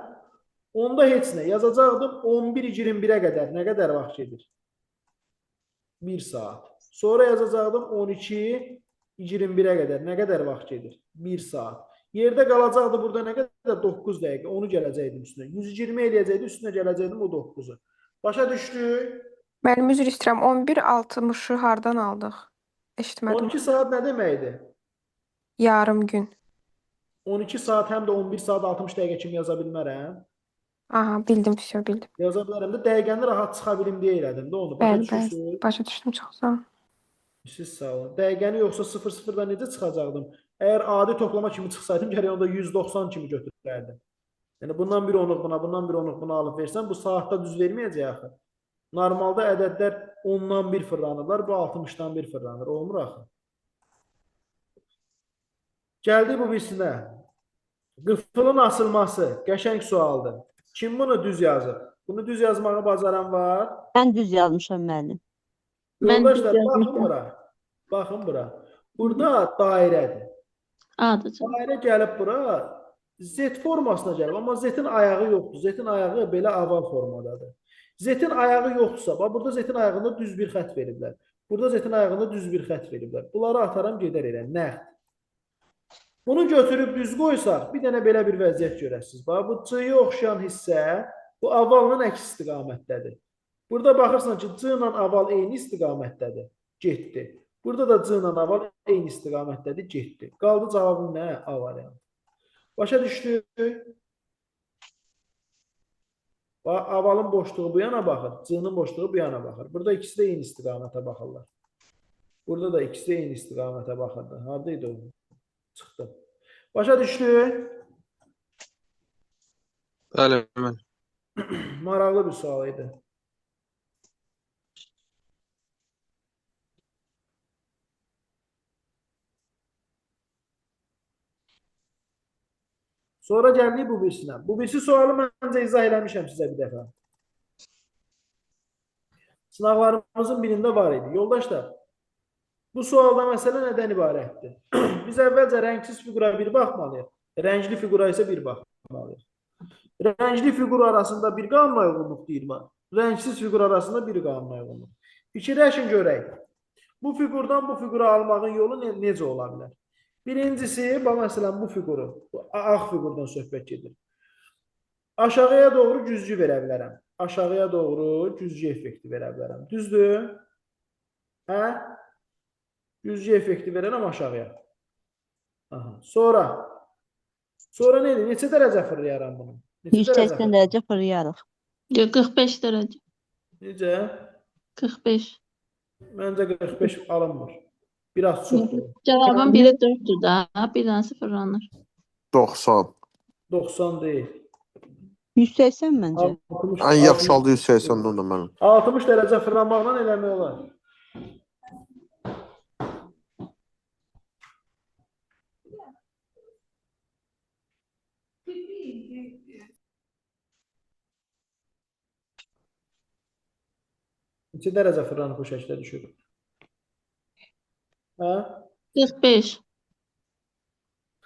Onda heç nə. Yazacaqdım 11:21-ə qədər. Nə qədər vaxt gedir? 1 saat. Sonra yazacaqdım 12:21-ə qədər. Nə qədər vaxt gedir? 1 saat. Yerdə qalacaqdı burada nə qədər? 9 dəqiqə. Onu gələcəkdim üstünə. 120 eləyəcəkdi, üstünə gələcəkdim o 9-u. Başa düşdük? Müəllim, üzr istəyirəm. 11:60-ı hardan aldıq? Eşitmədim. 12 saat nə deməkdir? Yarım gün. 12 saat həm də 11 saat 60 dəqiqə kimi yaza bilmərəm. Aha, bildim, bildim. Yaza bilərəm də dəqiqəni rahat çıxa bilim deyə elədim də onu. Başa Bəli, düşürsünüz? başa düşdüm, çox sağ olun. Siz sağ olun. Dəqiqəni yoxsa 0-0-dan necə çıxacaqdım? Əgər adi toplama kimi çıxsaydım, gərək onda 190 kimi götürərdim. Yəni bundan bir onluq buna, bundan bir onluq buna alıb versən, bu saatda düz verməyəcək axı. Normalda ədədlər 10-dan 1 fırlanırlar, bu 60-dan 1 fırlanır. Olmur axı. Gəldik bu birisinə. Qıfılın asılması. Qəşəng sualdır. Kim bunu düz yazır? Bunu düz yazmağı bacaran var? Mən düz yazmışam müəllim. Yoldaşlar, baxın bura. Baxın bura. Burada dairədir. Adıcı. Dairə gəlib bura Z formasına gəlib, amma Z-in ayağı yoxdur. Z-in ayağı belə oval formadadır. Z-in ayağı yoxdursa, bax burada Z-in ayağında düz bir xətt veriblər. Burada Z-in ayağında düz bir xətt veriblər. Bunları ataram gedər elə. Nəqd. Bunu götürüb düz qoysaq, bir dənə belə bir vəziyyət görəsiniz. Bax, bu C-yə oxşayan hissə bu avalla əks istiqamətdədir. Burada baxırsan ki, C ilə aval eyni istiqamətdədir. Getdi. Burada da C ilə aval eyni istiqamətdədir. Getdi. Qaldı cavabın nə? A variantı. Başa düşdük. Avalın boşluğu bu yana baxır. C-nin boşluğu bu yana baxır. Burada ikisi də eyni istiqamətə baxırlar. Burada da ikisi də eyni istiqamətə baxırdı. Haradaydı o? Çıxdı. Başa düşdük. Bəli, mən. Maraqlı bir sual idi. Sonra gəldik bu birisinə. Bu birisi sualı məncə izah eləmişəm sizə bir dəfə. Sınavlarımızın birində var idi. Yoldaşlar, bu sualda məsələ nədən ibarətdir? Biz əvvəlcə rəngsiz fiqura bir baxmalıyıq. Rəngli fiqura isə bir baxmalıyıq. Rəngli fiqur arasında bir qanuna uyğunluq deyil var. Rəngsiz fiqur arasında bir qanuna uyğunluq. Fikirləşin görək. Bu fiqurdan bu fiqura almağın yolu necə ola bilər? Birincisi, məsələn, bu fiquru, ağ fiqurdan söhbət gedir. Aşağıya doğru cüzcü verə bilərəm. Aşağıya doğru cüzcü effekti verə bilərəm. Düzdür? Hə? Cüzcü effekti verərəm aşağıya. Aha. Sonra neydi? Neçə dərəcə fırlayaram bunu? 180 dərəcə fırlayarıq. 45 dərəcə. Necə? 45. Məncə 45 alınmır. Biraz çoxdur. Cavabın biri 4'tür da, bir tanesi fırlanır. 90. 90 deyil. 180 məncə. 60, Ən yaxşı halda 180 də mənim. 60 dərəcə fırlanmaqla eləmək olar. Neçə dərəcə fırlanıb bu şəklə düşür? Hə? 45.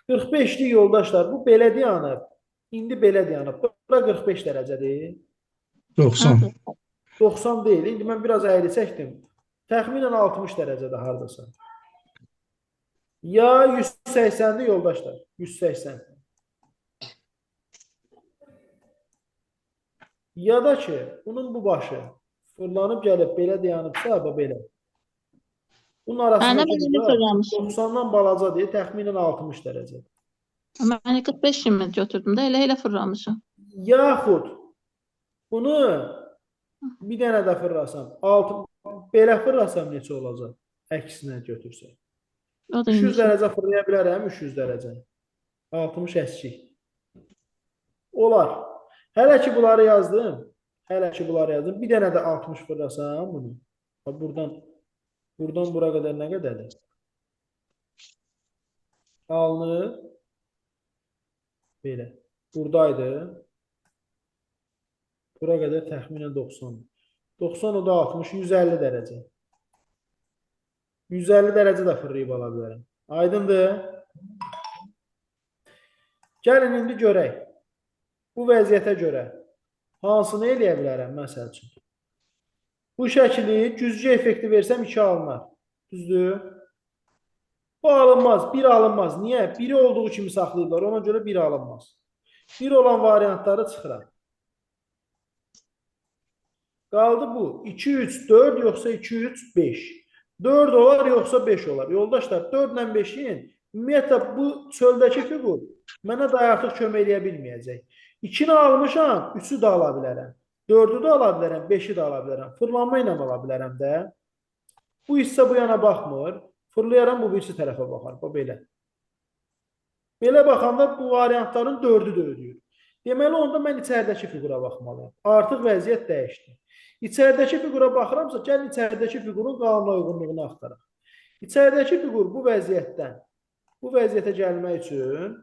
45'lik yoldaşlar, bu belə dayanıb. İndi belə dayanıb. Bura 45 dərəcədir. 90. 90 deyil. İndi mən biraz əyri çəkdim. Təxminən 60 dərəcədə hardasa. Ya 180'dir yoldaşlar. 180. Ya da ki, bunun bu başı fırlanıb gəlib belə dayanıbsa, belə. Bunun arasında Mənə belə fırlanmışım. 90'dan balaca deyil, təxminən 60 dərəcə. Mən 45 kimi götürdüm də elə fırlamışım. Yaxud bunu bir dənə də fırlasam, belə fırlasam neçə olacaq? Əksinə götürsək. O da 300 indi. dərəcə fırlaya bilərəm, 300 dərəcə. 60 əskik. Olar. Hələ ki bunları yazdım. Bir dənə də 60 fırlasam bunu. Buradan bura qədər nə qədərdir? Alınır. Belə. Buradaydı. Bura qədər təxminən 90. 90 o da 60, 150 dərəcə. 150 dərəcə də fırlayıb ala bilərəm. Aydındır? Gəlin indi görək. Bu vəziyyətə görə hansını eləyə bilərəm məsəl üçün? Bu şəkili cüzgü effekti versəm 2 alınar. Düzdür? Bu alınmaz, 1 alınmaz. Niyə? 1'i olduğu kimi saxlayırlar. Ona görə 1 alınmaz. 1 olan variantları çıxıram. Qaldı bu. 2, 3, 4 yoxsa 2, 3, 5. 4 olar yoxsa 5 olar. Yoldaşlar 4 ilə 5'in ümumiyyətlə bu çöldəki fiqur mənə daha artıq kömək eləyə bilməyəcək. 2'ni almışam, 3'ü də ala bilərəm. 4'ü də ala bilərəm, 5'i də ala bilərəm. Fırlanma ilə ala bilərəm də. Bu hissə bu yana baxmır. Fırlayaram, bu birisi tərəfə baxar. Bu belə. Belə baxanda bu variantların 4'ü də ödəyir. Deməli, onda mən içəridəki fiqura baxmalıyım. Artıq vəziyyət dəyişdi. İçəridəki fiqura baxıramsa, gəlin içəridəki fiqurun qanuna uyğunluğunu axtaraq. İçəridəki fiqur bu vəziyyətdən bu vəziyyətə gəlmək üçün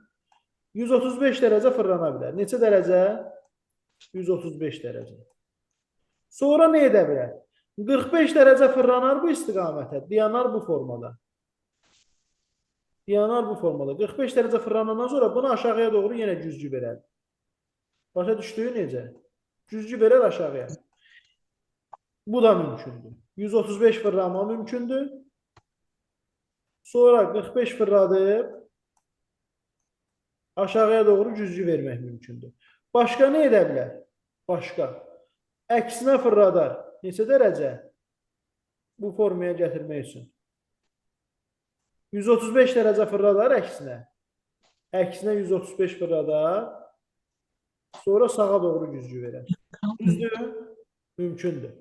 135 dərəcə fırlana bilər. Neçə dərəcə? 135 dərəcə. Sonra nə edə bilər? 45 dərəcə fırlanar bu istiqamətə. Dayanar bu formada. 45 dərəcə fırlanandan sonra bunu aşağıya doğru yenə güzgü verər. Başa düşdüyü necə? Güzgü verər aşağıya. Bu da mümkündür. 135 fırlama mümkündür. Sonra 45 fırladıb aşağıya doğru güzgü vermək mümkündür. Başqa nə edə bilər? Başqa. Əksinə fırladar. Neçə dərəcə? Bu formaya gətirmək üçün. 135 dərəcə fırladar əksinə. Əksinə 135 fırladar. Sonra sağa doğru güzgü verər. Düzdür? Mümkündür.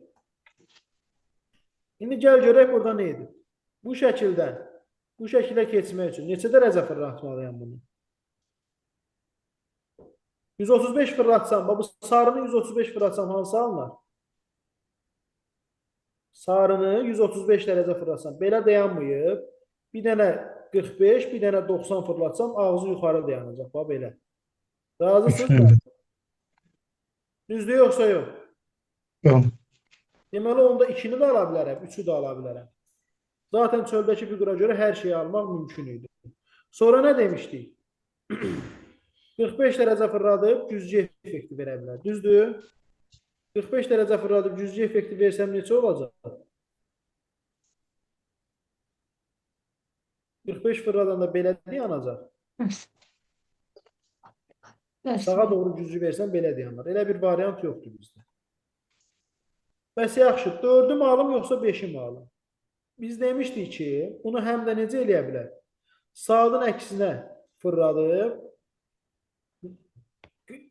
İndi gəl görək burada nə edir? Bu şəkildən bu şəkilə keçmək üçün neçə dərəcə fırlatmalıyam bunu? 135 fırlatsam, bu sarını 135 fırlatsam hansı alınar? Sarını 135 dərəcə fırlatsam, belə dayanmayıb, bir dənə 45, bir dənə 90 fırlatsam, ağzı yuxarı dayanacaq, bax belə. Razısınız mı? Düzdür yoxsa yox? Yox. Deməli, onda 2'ni də ala bilərəm, 3'ü də ala bilərəm. Zaten çöldəki fiqura görə hər şeyi almaq mümkün idi. Sonra nə demişdik? 45 dərəcə fırladıb güzgü effekti verə bilər. Düzdür? 45 dərəcə fırladıb güzgü effekti versəm neçə olacaq? 45 fırladanda belə dayanacaq. Sağa doğru güzgü versən belə dayanır. Elə bir variant yoxdur bizdə. Bəs yaxşı, 4'ü mü alım yoxsa 5'i mi alım? Biz demişdik ki, bunu həm də necə eləyə bilər? Sağdan əksinə fırladıb,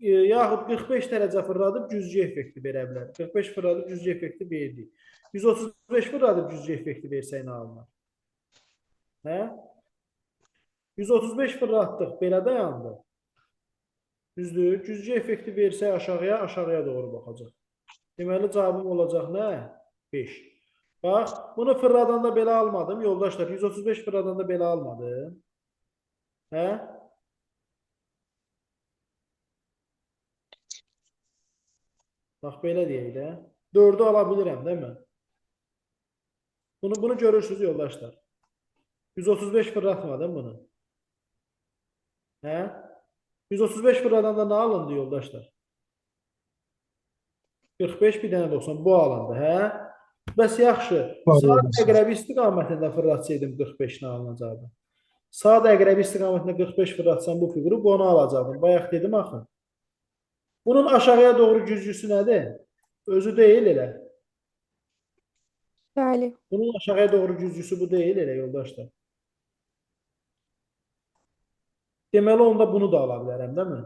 yaxud 45 dərəcə fırladıb güzgü effekti verə bilər. 45 fırladıb güzgü effekti verdik. 135 fırladıb güzgü effekti versək nə alınır? Hə? 135 fırlatdıq, belə dayandı. Düzdür? Cüzcü effekti versək aşağıya doğru baxacaq. Deməli cavabım olacaq nə? 5. Bax, bunu fırladanda belə almadım. Yoldaşlar, 135 fırladanda belə almadım. Hə? Bax, belə deyək də. 4'ü ala bilirəm, değil mi? Bunu görürsünüz yoldaşlar. 135 fırlatmadım bunu. Hə? 135 fırladanda nə alındı yoldaşlar? 45 bir dənə 90 bu alındı, hə? Bəs yaxşı, saat əqrəbi istiqamətində fırlatsaydım 45-nə alınacaqdı. Saat əqrəbi istiqamətində 45 fırlatsam bu fiquru bunu alacaqdım. Bayaq dedim axı. Bunun aşağıya doğru güzgüsü nədir? Özü deyil elə. Bəli. Bunun aşağıya doğru güzgüsü bu deyil elə yoldaşlar. Deməli onda bunu da ala bilərəm, değil mi?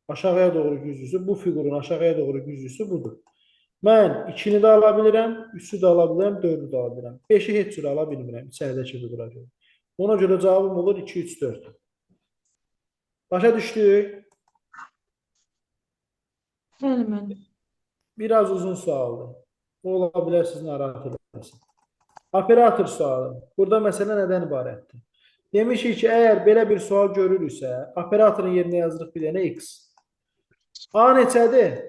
Aşağıya doğru güzgüsü, bu fiqurun aşağıya doğru güzgüsü budur. Mən 2'ni də ala bilirəm, 3'ü də ala bilirəm, 4'ü də ala bilirəm. 5'i heç cür ala bilmirəm içəridəki fiqura görə. Ona görə cavabım olur 2, 3, 4. Başa düşdük? Bəli, müəllim. Biraz uzun sualdır. O ola bilər siz narahat edəsin. Operator sualı. Burada məsələ nədən ibarətdir? Demişik ki, əgər belə bir sual görürüksə, operatorun yerinə yazırıq bir dənə x. A neçədir?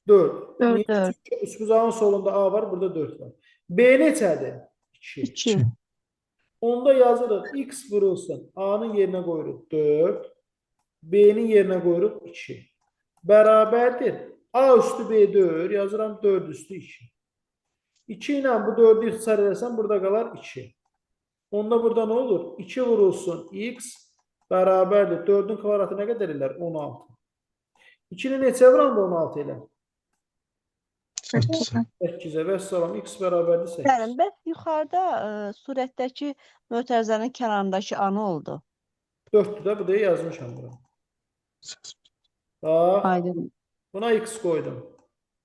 4. 4. Üçbucağın solunda A var, burada 4 var. B neçədir? 2. 2. Onda yazırıq x vurulsun. A'nın yerinə qoyuruq 4. B'nin yerinə qoyuruq 2. Bərabərdir. A üstü B 4. Yazıram 4 üstü 2. 2 ilə bu 4'ü ixtisar edersem burada qalar 2. Onda burada nə olur? 2 vurulsun x bərabərdir. 4'ün kvadratı nə qədər elər? 16. 2'ni neçə vuranda 16 elər? 8'e və salam x bərabərdir 8. Bəli, bəs yuxarıda surətdəki mötərizənin kənarındakı anı oldu. 4'tü də bu da yazmışam bura. Bax, Aydın. buna x koydum.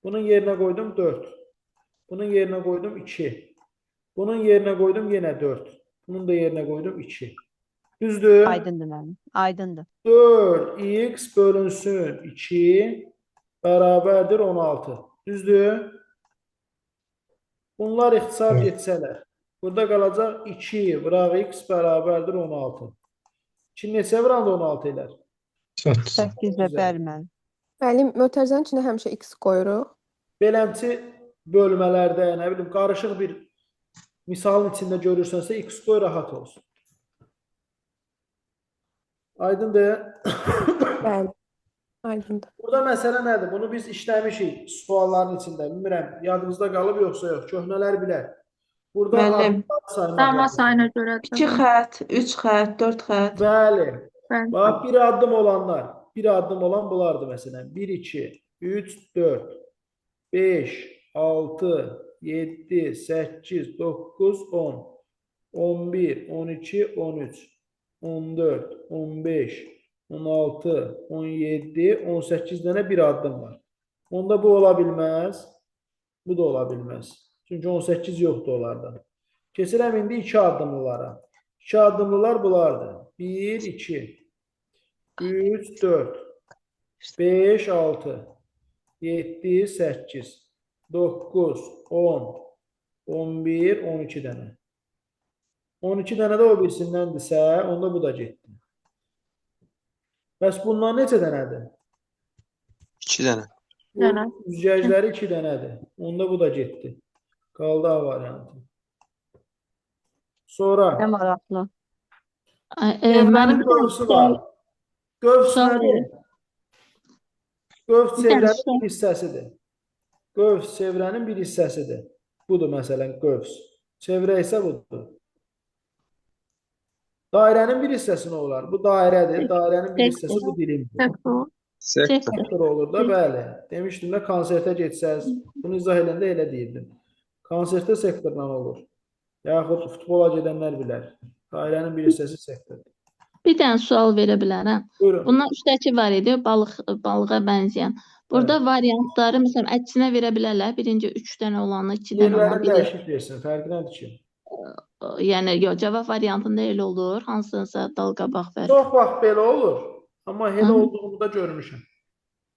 Bunun yerine koydum 4. Bunun yerine koydum 2. Bunun yerine koydum yine 4. Bunun da yerine koydum 2. Düzdür? Aydındır mənim. Aydındır. 4x bölünsün 2 bərabərdir 16. Düzdür? Bunlar ixtisar getsələr. Burada qalacaq 2 vıraq x bərabərdir 16. 2 neçə vıranda 16 elər? 8-də bəli mənim. Bəli, mötərizənin içində həmişə x qoyuruq. Beləmçi bölmələrdə, nə bilim, qarışıq bir misalın içində görürsənsə x qoy rahat olsun. Aydındır? Bəli. Aydındır. Burada məsələ nədir? Bunu biz işləmişik sualların içində. Bilmirəm, yadınızda qalıb yoxsa yox. Köhnələr bilər. Burada Müəllim. adlar saymaq Dama lazım. sayına görədir. 2 xətt, 3 xətt, 4 xətt. Bəli. Bəli. Bax, bir addım olanlar. Bir addım olan bunlardır məsələn. 1, 2, 3, 4, 5, 6, 7, 8, 9, 10, 11, 12, 13, 14, 15, 16, 17, 18 dənə bir addım var. Onda bu ola bilməz. Bu da ola bilməz. Çünki 18 yoxdur onlardan. Keçirəm indi 2 addımlılara. 2 addımlılar bunlardır. 1, 2, 3, 4, 5, 6, 7, 8, 9, 10, 11, 12 dənə. 12 dənə də o birisindəndirsə, onda bu da getdi. Bəs bunlar neçə dənədir? 2 dənə. Dənə. Üzgəcləri 2 dənədir. Onda bu da getdi. Qaldı A variantı. Sonra Nə maraqlı. Evlərin Mənim qövsü var. Qövs Sual nədir? verin. Qövs Bir dənə çevrənin sual. bir hissəsidir. Qövs çevrənin bir hissəsidir. Budur məsələn qövs. Çevrə isə budur. Dairənin bir hissəsi nə olar? Bu dairədir. Dairənin bir hissəsi bu dilimdir. Sektor. Sektor. Sektor olur da, bəli. Demişdim də konsertə getsəz, bunu izah edəndə elə deyirdim. Konsertdə sektorla olur. Yaxud futbola gedənlər bilər. Dairənin bir hissəsi sektordur. Bir dənə sual verə bilərəm. Buyurun. Bundan üstəki var idi, balığa bənzəyən. Burada variantları, məsələn, əksinə verə bilərlər. Birinci 3 dənə olanı, 2 dənə olanı. Yerlərini dəyişib versin. Fərqi nədir ki? Yəni yox, cavab variantında elə olur. Hansınsa dalqabaq ver. Çox vaxt belə olur. Amma elə Hı. olduğunu da görmüşəm.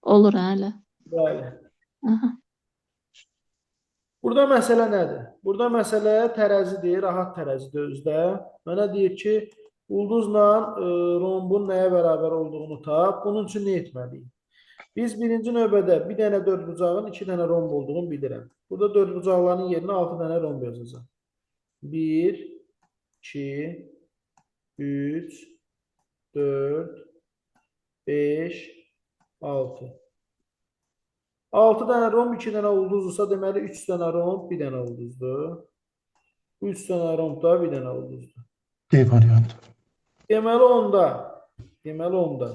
Olur hə, elə. Bəli. Aha. Burada məsələ nədir? Burada məsələ tərəzidir, rahat tərəzidir özdə. Mənə deyir ki, ulduzla rombun nəyə bərabər olduğunu tap. Bunun üçün nə etməliyik? Biz birinci növbədə bir dənə dördbucağın 2 dənə romb olduğunu bilirəm. Burada dördbucaqların yerinə 6 dənə romb yazacağım. 1, 2, 3, 4, 5, 6. 6 dənə romb, 2 dənə ulduzdursa, deməli 3 dənə romb, 1 dənə ulduzdur. 3 dənə romb da 1 dənə ulduzdur. D variantı. Deməli onda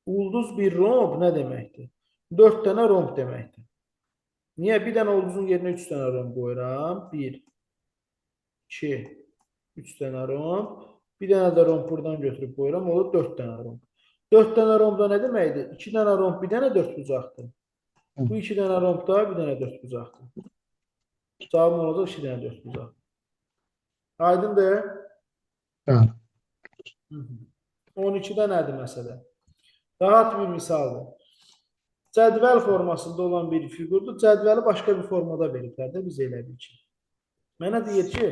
ulduz bir romb nə deməkdir? 4 dənə romb deməkdir. Niyə? Bir dənə ulduzun yerinə 3 dənə romb qoyuram. 1, 2, 3 dənə romb. Bir dənə də romb buradan götürüb qoyuram. Olur 4 dənə romb. 4 dənə romb da nə deməkdir? 2 dənə romb, bir dənə dördbucaqdır. Bu 2 dənə romb da bir dənə dördbucaqdır. Cavabım olacaq 2 dənə dördbucaq. Aydındır? Bəli. 12-də nədir məsələ? Rahat bir misaldır. Cədvəl formasında olan bir fiqurdur. Cədvəli başqa bir formada veriblər də biz elədik ki. Mənə deyir ki,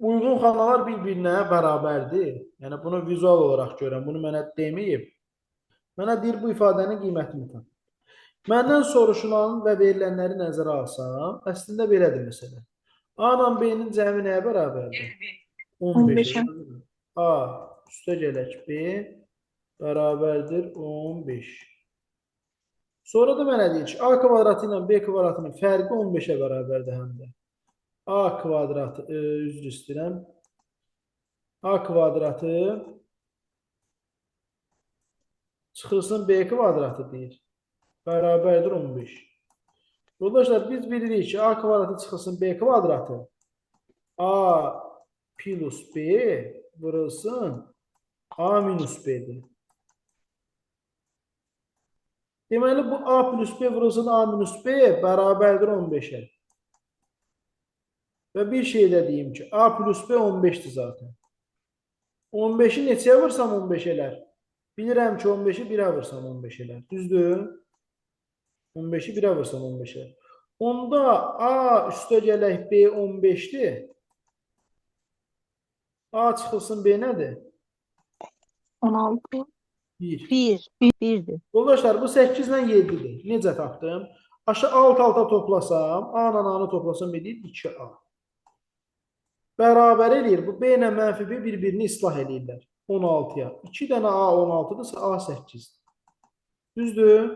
uyğun xanalar bir-birinə bərabərdir. Yəni bunu vizual olaraq görəm. Bunu mənə deməyib. Mənə deyir bu ifadənin qiymətini tap. Məndən soruşulan və verilənləri nəzərə alsam, əslində belədir məsələ. A ilə B-nin cəmi nəyə bərabərdir? 15-ə. A üstə gələk B bərabərdir 15. Sonra da mənə deyir ki, A kvadratı ilə B kvadratının fərqi 15-ə bərabərdir həm də. A kvadratı, üzr istəyirəm. A kvadratı çıxılsın B kvadratı deyir. Bərabərdir 15. Yoldaşlar, biz bilirik ki, A kvadratı çıxılsın B kvadratı A plus B vurulsun A minus B'dir. Deməli, bu A plus B vurulsun A minus B bərabərdir 15'ə. Və bir şey də deyim ki, A plus B 15'dir zaten. 15'i neçəyə vursam 15 elər? Bilirəm ki, 15'i 1'ə vursam 15 elər. Düzdür? 15'i 1'ə vursam 15 elər. Onda A üstə gələk B 15'dir. A çıxılsın B nədir? 16. 1. 1'dir. Yoldaşlar, bu 8 ilə 7'dir. Necə tapdım? Aşağı alt-alta toplasam, A ilə A-nı toplasam edir 2A. Bərabər edir. Bu B ilə mənfi B bir-birini islah edirlər. 16'ya. 2 dənə A 16'dırsa A 8'dir. Düzdür?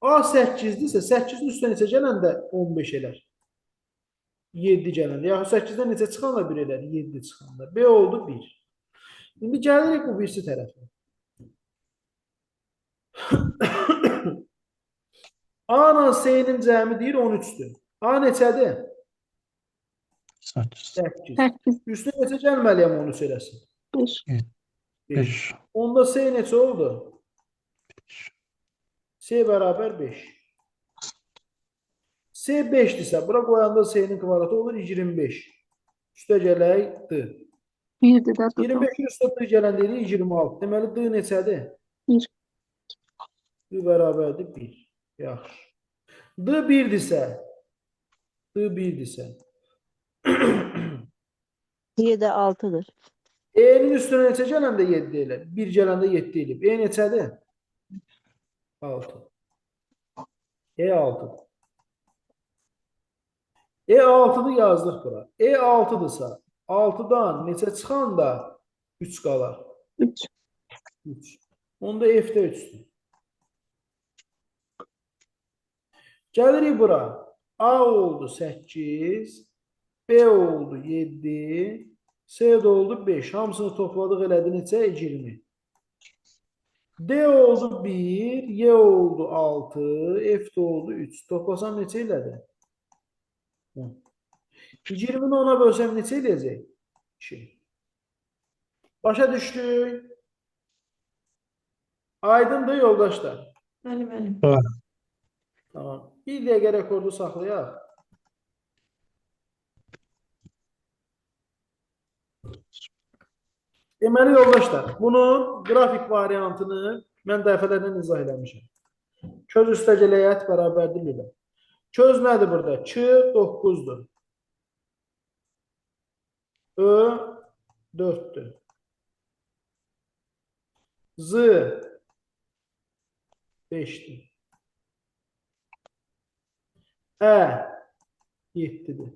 A 8'dirsə 8'in üstə neçə gələndə 15 elər. 7 gələndə. Yaxud 8'dən neçə çıxanda 1 elər? 7 çıxanda. B oldu 1. İndi gəlirik bu birisi tərəfə. A ilə S-nin cəmi deyir 13'dür. A neçədir? 8. 8. 8. Üstüne neçə gəlməliyəm 13 eləsin? 5. 5. Onda S neçə oldu? S bərabər 5. S 5'dirsə, bura qoyanda S-nin kvadratı olur 25. Üstə gələk D. 1'dir də tutun. 25'in üstə D gələn deyir 26. Deməli D neçədir? 1. D bərabərdir 1. Yaxşı. D 1'dirsə, D 1'dirsə, C də 6'dır. E-nin üstünə neçə gələndə 7 elə? 1 gələndə 7 elib. E neçədir? 6. E 6'dır. E 6'dır yazdıq bura. E 6'dırsa 6'dan neçə çıxanda 3 qalar? 3. 3. Onda F-də 3'dür. Gəlirik bura. A oldu 8, B oldu 7, S də oldu 5. Hamısını topladıq elədi neçə? 20. D oldu 1, Y oldu 6, F də oldu 3. Toplasam neçə elədi? 20'ni 10'a bölsəm neçə eləyəcək? 2. Başa düşdük. Aydındır yoldaşlar. Bəli, bəli. Tamam. Bir dəqiqə rekordu saxlayaq. Deməli yoldaşlar, bunun qrafik variantını mən dəfələrlə izah eləmişəm. Köz üstə gələyət bərabərdir ilə. Köz nədir burada? 2, 9'dur. Ö 4'tür. Z 5'dir. Ə 7'dir.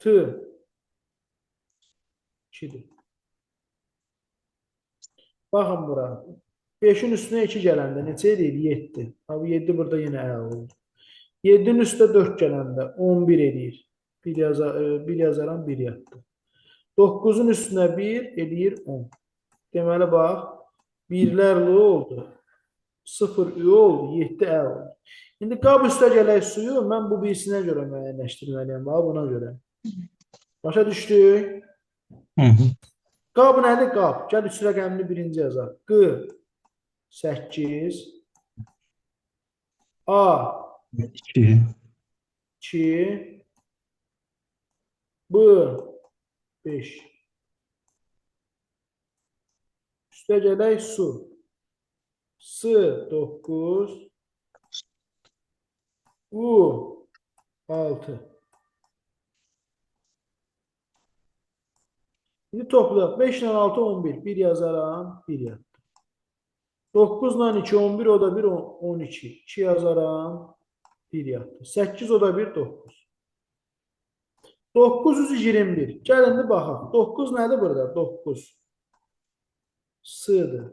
T 2'dir. Baxın bura. 5'in üstüne 2 gələndə neçə edir? 7. Abi 7 burada yenə ə olur. 7'nin üstə 4 gələndə 11 edir. 1 yazaram 1 yaptı. 9'un üstünə 1 edir 10. Deməli bax, birlərli oldu. 0 ü oldu, 7 ə oldu. İndi qab üstə gələk suyu mən bu birisinə görə müəyyənləşdirməliyəm. Bax, buna görə. Başa düşdük? Hı hı. Qab nədir? Qab. Gəl üç rəqəmini birinci yazaq. Q 8 A 2. 2 B 5 Üstə gələk su. S 9 U 6 Şimdi topla. 5 ile 6 11. 1 yazaram. 1 yaptım. 9 ile 2 11 o da 1 12. 2 yazaram. 1 yaptı. 8 o da 1 9. 921. Gəlin indi baxaq. 9 nədir burada? 9. S'dır.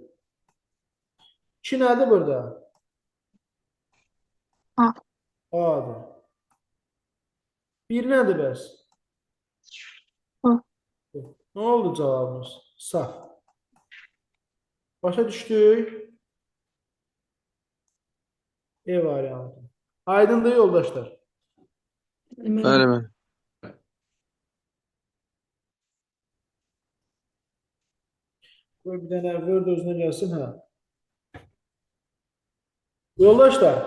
2 nədir burada? A. A'dır. 1 nədir bəs? A. Ne oldu cevabımız? Saf. Başa düştük. E variantı. Aydındır yoldaşlar. Bəli, bəli. Qoy bir dənə Word özünə gəlsin, hə. Yoldaşlar,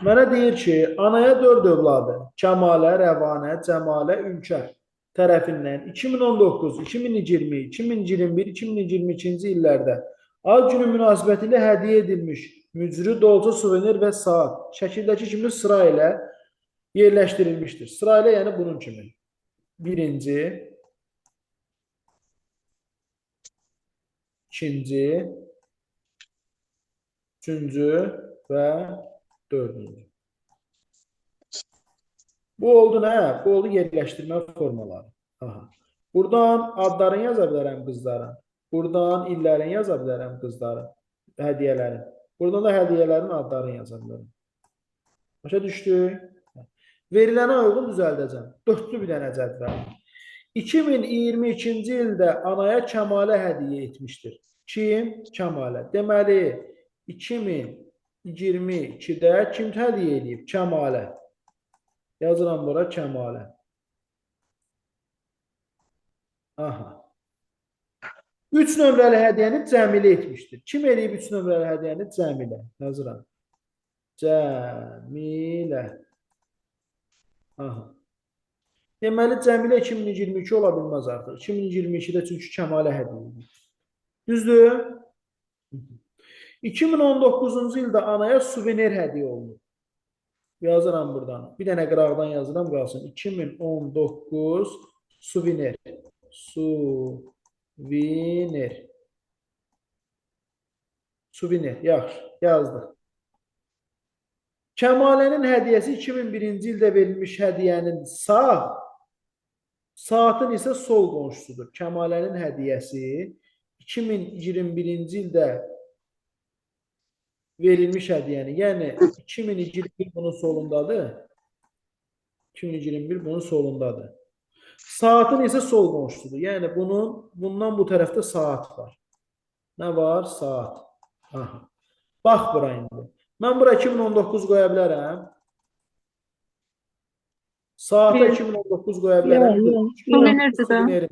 mənə deyir ki, anaya 4 övladı, Kəmalə, Rəvanə, Cəmalə, Ülkər tərəfindən 2019, 2020, 2021, 2022-ci illərdə ad günü münasibətilə hədiyyə edilmiş mücrü, dolça, suvenir və saat şəkildəki kimi sıra ilə yerləşdirilmişdir. Sıra ilə yəni bunun kimi. Birinci, ikinci, üçüncü və dördüncü. Bu oldu nə? Bu oldu yerləşdirmə formaları. Aha. Buradan adlarını yaza bilərəm qızların. Buradan illərini yaza bilərəm qızların. Hədiyyələrin. Buradan da hədiyyələrin adlarını yaza bilərəm. Başa düşdük? Verilənə uyğun düzəldəcəm. Dördlü bir dənə cədvəl. 2022-ci ildə anaya Kəmalə hədiyyə etmişdir. Kim? Kəmalə. Deməli, 2022-də kim hədiyyə edib? Kəmalə. Yazıram bura Kəmalə. Aha. 3 nömrəli hədiyyəni Cəmilə etmişdir. Kim eləyib 3 nömrəli hədiyyəni? Cəmilə. Yazıram. Cəmilə. Aha. Deməli, Cəmilə 2022 ola bilməz artıq. 2022-də çünki Kəmalə hədiyyə edib. Düzdür? 2019-cu ildə anaya suvenir hədiyyə olunub. Yazıram buradan. Bir dənə qıraqdan yazıram qalsın. 2019 suvenir. Suvenir. Suvenir. Yaxşı. Yazdıq. Kəmalənin hədiyyəsi 2001-ci ildə verilmiş hədiyyənin sağ, saatın isə sol qonşusudur. Kəmalənin hədiyyəsi 2021-ci ildə verilmiş hədiyyəni, yəni 2021 bunun solundadır. 2021 bunun solundadır. Saatın isə sol qonşusudur. Yəni bundan bu tərəfdə saat var. Nə var? Saat. Aha. Bax bura indi. Mən bura 2019 qoya bilərəm. Saata 2019 qoya bilərəm. Suvenirdir.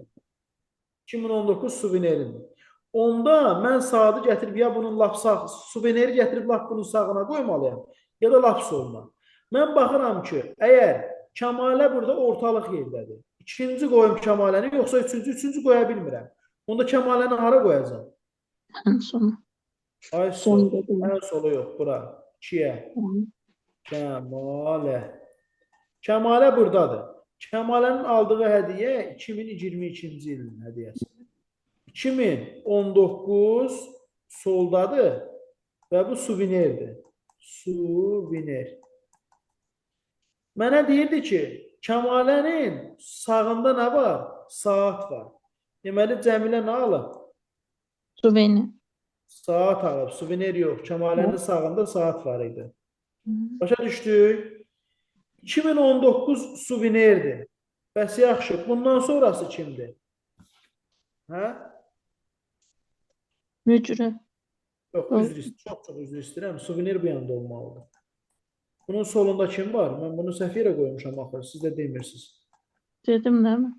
2019 suveneridir. Onda mən saatı gətirib ya bunun lap sağ, suveneri gətirib lap bunun sağına qoymalıyam, ya da lap soluna. Mən baxıram ki, əgər Kəmalə burada ortalıq yerdədir. İkinci qoyum Kəmaləni, yoxsa üçüncü qoya bilmirəm. Onda Kəmaləni hara qoyacam? Ən sonu. Ay Son sol. dedim. Ən solu yox, bura. 2-yə. Kəmalə. Kəmalə buradadır. Kəmalənin aldığı hədiyyə 2022-ci ilin hədiyyəsi. 2019 soldadır və bu suvenirdir. Suvenir. Mənə deyirdi ki, Kəmalənin sağında nə var? Saat var. Deməli, Cəmilə nə alıb? Suveni. Saat alıb, suvenir yox. Kəmalənin sağında saat var idi. Başa düşdük? 2019 suvenirdir. Bəs yaxşı, bundan sonrası kimdir? Hə? Mücrə. Yox, çox üzr istəyirəm. Suvenir bu yanda olmalıdır. Bunun solunda kim var? Mən bunu səhv yerə qoymuşam axı, siz də demirsiniz. Dedim değil mi?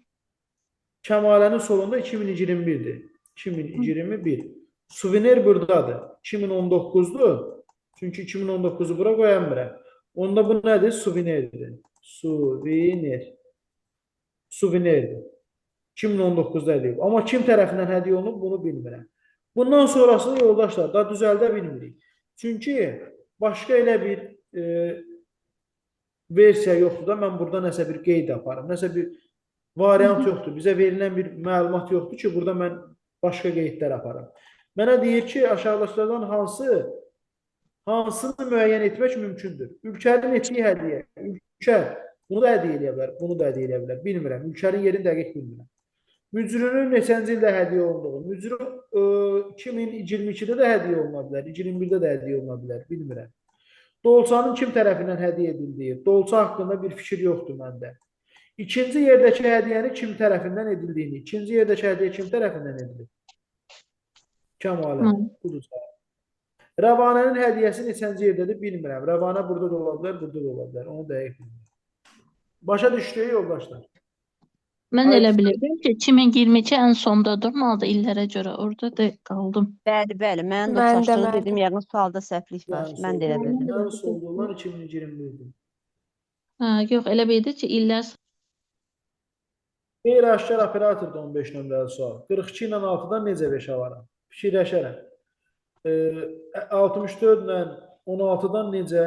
Kəmalənin solunda 2021-dir. 2021. Suvenir buradadır. 2019'dur. Çünki 2019'u bura qoyamırəm. Onda bu nədir? Suvenirdir. Suvenir. Suvenirdir. 2019'da hədiyyə. Amma kim tərəfindən hədiyyə olunub, bunu bilmirəm. Bundan sonrasını yoldaşlar da düzəldə bilmirik. Çünki başqa elə bir versiya yoxdur da, mən burada nəsə bir qeyd yaparım. Nəsə bir variant yoxdur. Bizə verilən bir məlumat yoxdur ki, burada mən başqa qeydlər yaparım. Mənə deyir ki, aşağıdakılardan hansını müəyyən etmək mümkündür? Ülkənin etdiyi hədiyyə. Ülkə bunu da hədiyyə edə bilər, bunu da hədiyyə edə bilər. Bilmirəm. Ülkənin yerini dəqiq bilmirəm. Mücrünün neçənci ildə hədiyyə olunduğu. Mücrü 2022-də də hədiyyə oluna bilər, 2021-də də hədiyyə oluna bilər. Bilmirəm. Dolçanın kim tərəfindən hədiyyə edildiyi. Dolça haqqında bir fikir yoxdur məndə. İkinci yerdəki hədiyyəni kim tərəfindən edildiyini. İkinci yerdəki hədiyyə kim tərəfindən edilir? Kəmalə. Budur cavab. Rəvanənin hədiyyəsi neçənci yerdədir bilmirəm. Rəvanə burada da ola bilər, burada da ola bilər. Onu dəqiq bilmirəm. Başa düşdük yoldaşlar. Mən elə bilirdim ki, 2022 ən sonda durmadı illərə görə. Orada da qaldım. Bəli, bəli. Mən də Mən də, çaşdığım mən də. dedim, yəqin sualda səhvlik var. Mən də elə bildim. Ən solda 2021-dir. Ha, yox, elə bildi ki, illər Qeyri-aşkar operatorda 15 nömrəli sual. 42 ilə 6-dan necə 5 alaram? Fikirləşərəm. 64 ilə 16-dan necə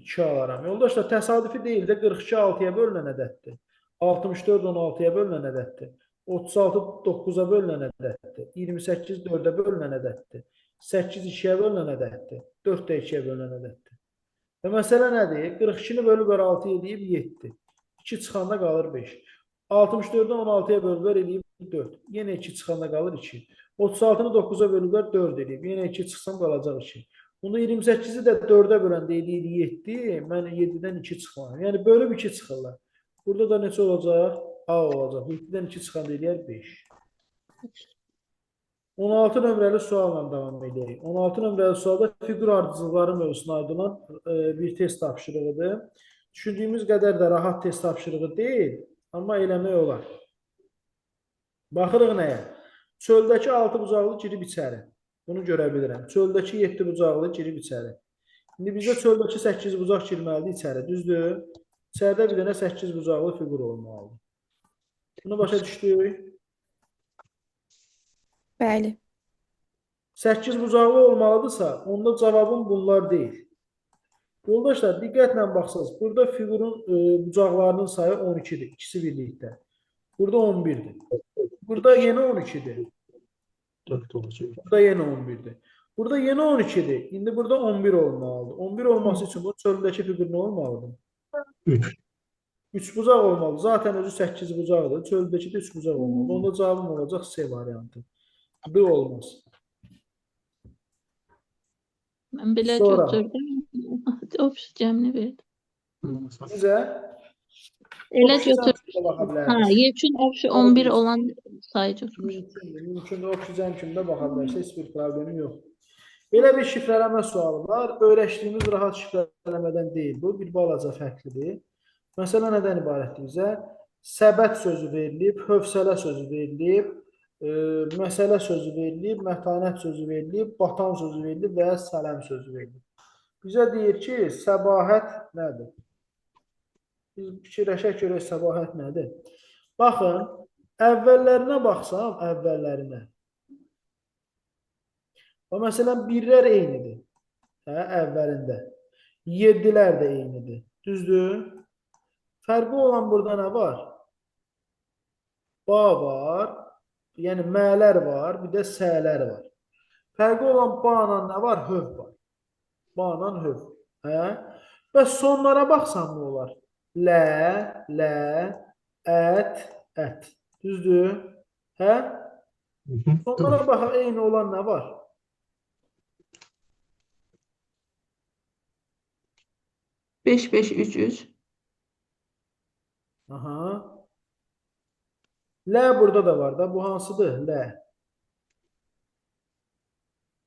2 alaram? Yoldaşlar, təsadüfi deyil də 42 6-ya bölünən ədəddir. 64 16-ya bölünən ədəddir. 36 9-a bölünən ədəddir. 28 4-ə bölünən ədəddir. 8 2-yə bölünən ədəddir. 4 də 2-yə bölünən ədəddir. Və məsələ nədir? 42-ni bölübər 6 edib 7. 2 çıxanda qalır 5. 64-dən 16-ya bölübər edib 4. Yenə 2 çıxanda qalır 2. 36-nı 9-a bölübər 4 edib. Yenə 2 çıxsam qalacaq 2. Bunda 28-i də 4-ə böləndə edib 7. Mən 7-dən 2 çıxmaram. Yəni bölüb 2 çıxırlar. Burada da neçə olacaq? A olacaq. 7-dən 2 çıxanda eləyər 5. 16 nömrəli sualla davam edək. 16 nömrəli sualda fiqur ardıcılıqları mövzusuna aid olan bir test tapşırığıdır. Düşündüyümüz qədər də rahat test tapşırığı deyil, amma eləmək olar. Baxırıq nəyə? Çöldəki 6 bucaqlı girib içəri. Bunu görə bilirəm. Çöldəki 7 bucaqlı girib içəri. İndi bizə çöldəki 8 bucaq girməlidir içəri. Düzdür? İçəridə bir dənə 8 bucaqlı fiqur olmalıdır. Bunu başa düşdük. Bəli. 8 bucaqlı olmalıdırsa, onda cavabım bunlar deyil. Yoldaşlar, diqqətlə baxsınız. Burada fiqurun bucaqlarının sayı 12-dir. İkisi birlikdə. Burada 11-dir. Burada yenə 12-dir. 4 olacaq. Burada yenə 11-dir. Burada yenə 12-dir. İndi burada 11 olmalıdır. 11 olması üçün bu çöldəki fiqur nə olmalıdır? 3. 3 bucaq olmalı. Zaten özü 8 bucaqdır. Çöldəki də 3 bucaq olmalı. Onda cavabım olacaq C variantı. D olmaz. mən belə Sonra. götürdüm. Opsiya cəmini verdim. Bizə Elə opsiya götür. cəmkində baxa Ha, bilərsiniz. yekun opsiya 11 olan sayı götürmüş. Mümkündür. Opsiya cəmkində baxa bilərsiniz. Heç bir problemi yoxdur. Belə bir şifrələmə sualı var. Öyrəşdiyimiz rahat şifrələmədən deyil bu. Bir balaca fərqlidir. Məsələ nədən ibarətdir bizə? Səbət sözü verilib, hövsələ sözü verilib, məsələ sözü verilib, mətanət sözü verilib, batan sözü verilib və sələm sözü verilib. Bizə deyir ki, səbahət nədir? Biz fikirləşək görək səbahət nədir? Baxın, əvvəllərinə baxsam, əvvəllərinə. O məsələn, birlər eynidir. Hə, əvvəlində. 7-lər də eynidir. Düzdür? Fərqi olan burada nə var? Ba var, yəni mələr var, bir də sələr var. Fərqi olan ba-la nə var? Höv var. Ba-la höv. Hə? Və sonlara baxsam nə olar? Lə, lə, ət, ət. Düzdür? Hə? Sonlara baxaq, eyni olan nə var? Beş, beş, üç, üç. Aha. Lə burada da var da. Bu hansıdır? Lə.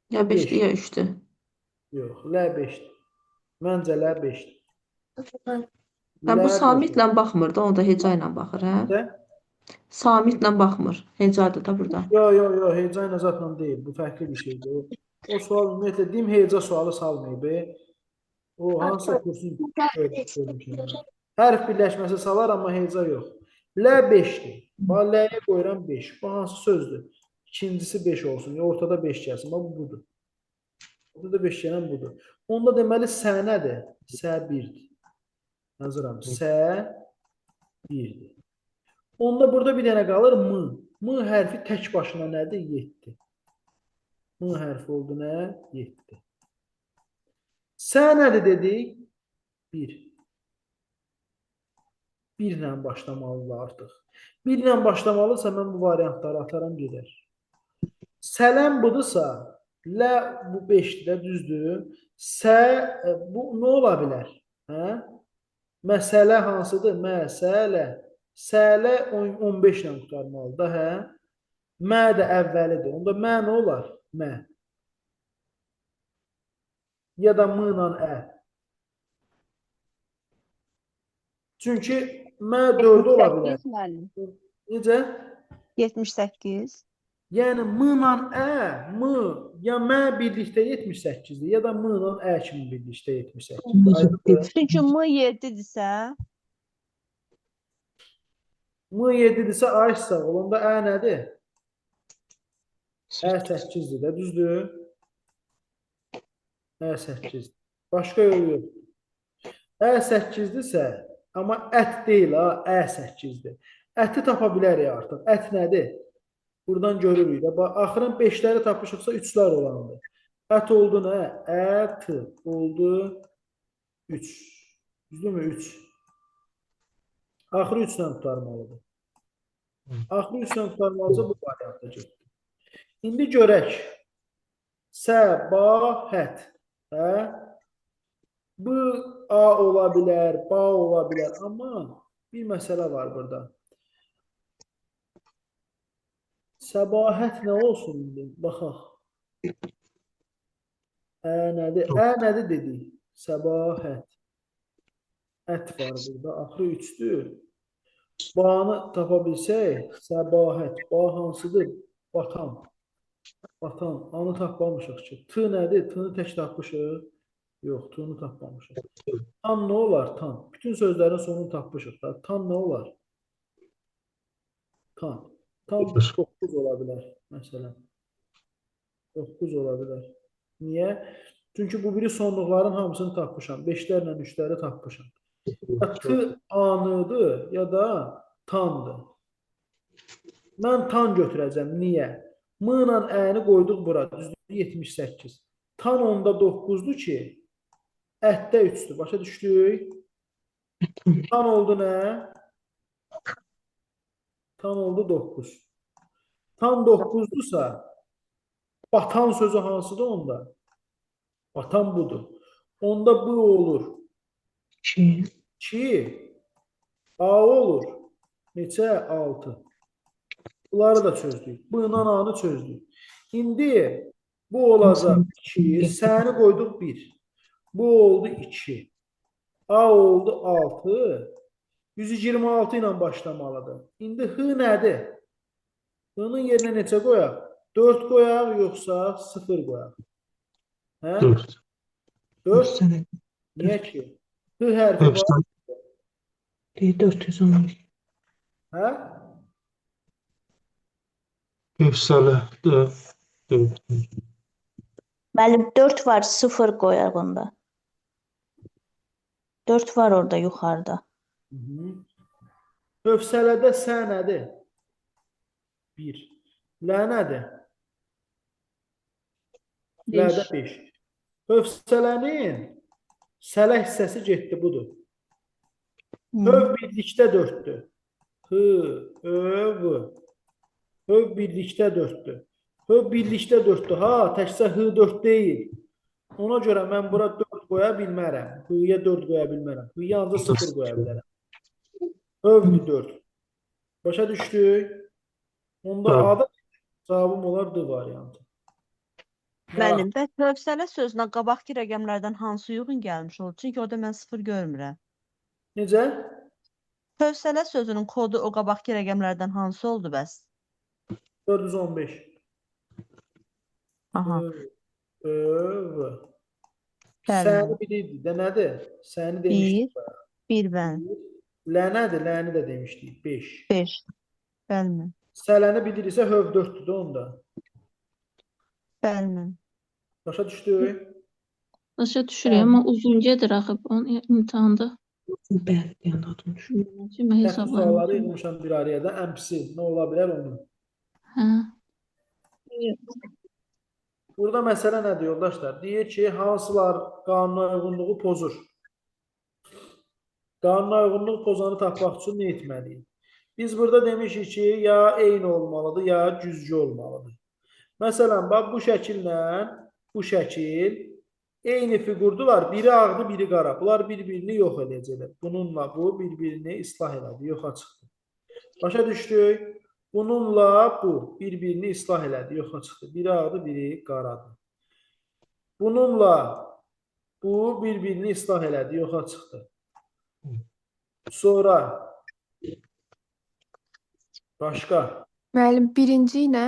Ya beşdir, Beş. ya üçdür. Yox, lə 5-dir. Məncə lə 5-dir. Hə, bu samitlə baxmır da, o da heca ilə baxır, hə? Də? Samitlə baxmır. Hecadır da burada. Yo, heca ilə zatla deyil. Bu fərqli bir şeydir. O sual ümumiyyətlə deyim, heca sualı salmayıb. O hansısa kursun görmüşəm. Hərf birləşməsi salar, amma heca yox. Lə 5-dir. Bax, ləyə qoyuram 5. Bu hansı sözdür? İkincisi 5 olsun. Ya ortada 5 gəlsin. Bax, bu budur. Burada da 5 gələn budur. Onda deməli sə nədir? Sə 1-dir. Yazıram. Sə 1-dir. Onda burada bir dənə qalır m. M hərfi tək başına nədir? 7. M hərfi oldu nə? 7. Sə nədir dedik? 1. 1 ilə başlamalıdır artıq. 1 ilə başlamalısa mən bu variantları ataram gedər. Sələm budursa, lə bu 5-dir də, düzdür. Sə bu nə ola bilər? Hə? Məsələ hansıdır? Məsələ. Sələ 15 ilə qutarmalıdır, hə? Mə də əvvəlidir. Onda mə nə olar? Mə. Ya da m ilə ə. Çünki mə 4 ola bilər. 78 müəllim. Necə? 78. Yəni m ilə ə, m ya mə birlikdə 78-dir, ya da m ilə ə kimi birlikdə 78-dir. Çünki m 7-dirsə, M 7-dirsə A sağ ol. Onda ə nədir? Ə 8-dir də, düzdür? Ə 8-dir. Başqa yol yox. Ə 8-dirsə, amma ət deyil ha, ə 8-dir. Əti tapa bilərik artıq. Ət nədir? Buradan görürük də. Axırın 5-ləri tapmışıqsa 3-lər olandır. Ət oldu nə? Ət oldu 3. Düzdürmü? 3. Axırı 3 ilə tutarmalıdır. Axırı 3 ilə tutarmalıca bu variantda getdi. İndi görək. Səbahət. Hə? Bu A ola bilər, ba ola bilər. Amma bir məsələ var burada. Səbahət nə olsun indi? Baxaq. Ə nədir? Ə nədir dedik? Səbahət. Ət var burada. Axırı 3-dür. Bağını tapa bilsək, səbahət. Bağ hansıdır? Batan. Batan. Anı tapmamışıq ki. T nədir? T-ni tək tapmışıq. Yox, T-ni tapmamışıq. Tan nə olar? Tan. Bütün sözlərin sonunu tapmışıq da. Tan nə olar? Tan. Tan 9 ola bilər. Məsələn. 9 ola bilər. Niyə? Çünki bu biri sonluqların hamısını tapmışam. 5-lərlə 3-ləri tapmışam. Ya T anıdır, ya da tandır. Mən tan götürəcəm. Niyə? M ilə ə-ni qoyduq bura. Düzdür, 78. Tan onda 9-dur ki, ətdə 3-dür. Başa düşdük? Tan oldu nə? Tan oldu 9. Tan 9-dursa, batan sözü hansıdır onda? Batan budur. Onda bu olur. 2. A olur. Neçə? 6. Bunları da çözdük. Bu ilə A-nı çözdük. İndi bu olacaq 2. Səni qoyduq 1. Bu oldu 2. A oldu 6. 126 ilə başlamalıdır. İndi H nədir? H-nın yerinə neçə qoyaq? 4 qoyaq, yoxsa 0 qoyaq? Hə? 4. 4? Niyə ki? H hərfi var. Deyir 412. Hə? Hövsələdə 4. Müəllim 4 var, 0 qoyaq onda. 4 var orada yuxarıda. Hövsələdə sə nədir? 1. Lə nədir? Lədə 5. Hövsələnin sələ hissəsi getdi, budur. Höv birlikdə 4'dür. Höv. Höv birlikdə 4'dür. Höv birlikdə 4'dür. Ha, təkcə hı 4 deyil. Ona görə mən bura 4 qoya bilmərəm. Hıya 4 qoya bilmərəm. Hıya ancaq 0 qoya bilərəm. Hövdür 4. Başa düşdük? Onda Bəli. A-da cavabım olar D variantı. Müəllim, bəs hövsələ sözünə qabaqki rəqəmlərdən hansı uyğun gəlmiş olur? Çünki orada mən 0 görmürəm. Necə? Hövsələ sözünün kodu o qabaqki rəqəmlərdən hansı oldu bəs? 415. Aha. Öv. Bəli. Səni bilirdik də nədir? Səni demişdik. 1 bəli. Lə nədir? Ləni də demişdik. 5. 5. Bəli. Sələni bilirsə höv 4'dür də onda. Bəli. Başa düşdük? Başa düşürəm, amma uzun gedir axı onun imtahanda. Bəli, deyəndə adını düşün. Mən Hətta hesablamışam. sualları yığmışam bir araya da. Ən pisi nə ola bilər onun? Hə. Burada məsələ nədir yoldaşlar? Deyir ki, hansılar qanuna uyğunluğu pozur? Qanuna uyğunluq pozanı tapmaq üçün nə etməliyik? Biz burada demişik ki, ya eyni olmalıdır, ya cüzgü olmalıdır. Məsələn, bax bu şəkillə bu şəkil eyni fiqurdular. Biri ağdır, biri qara. Bunlar bir-birini yox edəcəklər. Bununla bu bir-birini islah elədi, yoxa çıxdı. Başa düşdük? Bununla bu bir-birini islah elədi, yoxa çıxdı. Biri ağdır, biri qaradır. Bununla bu bir-birini islah elədi, yoxa çıxdı. Sonra başqa. Müəllim, birinci ilə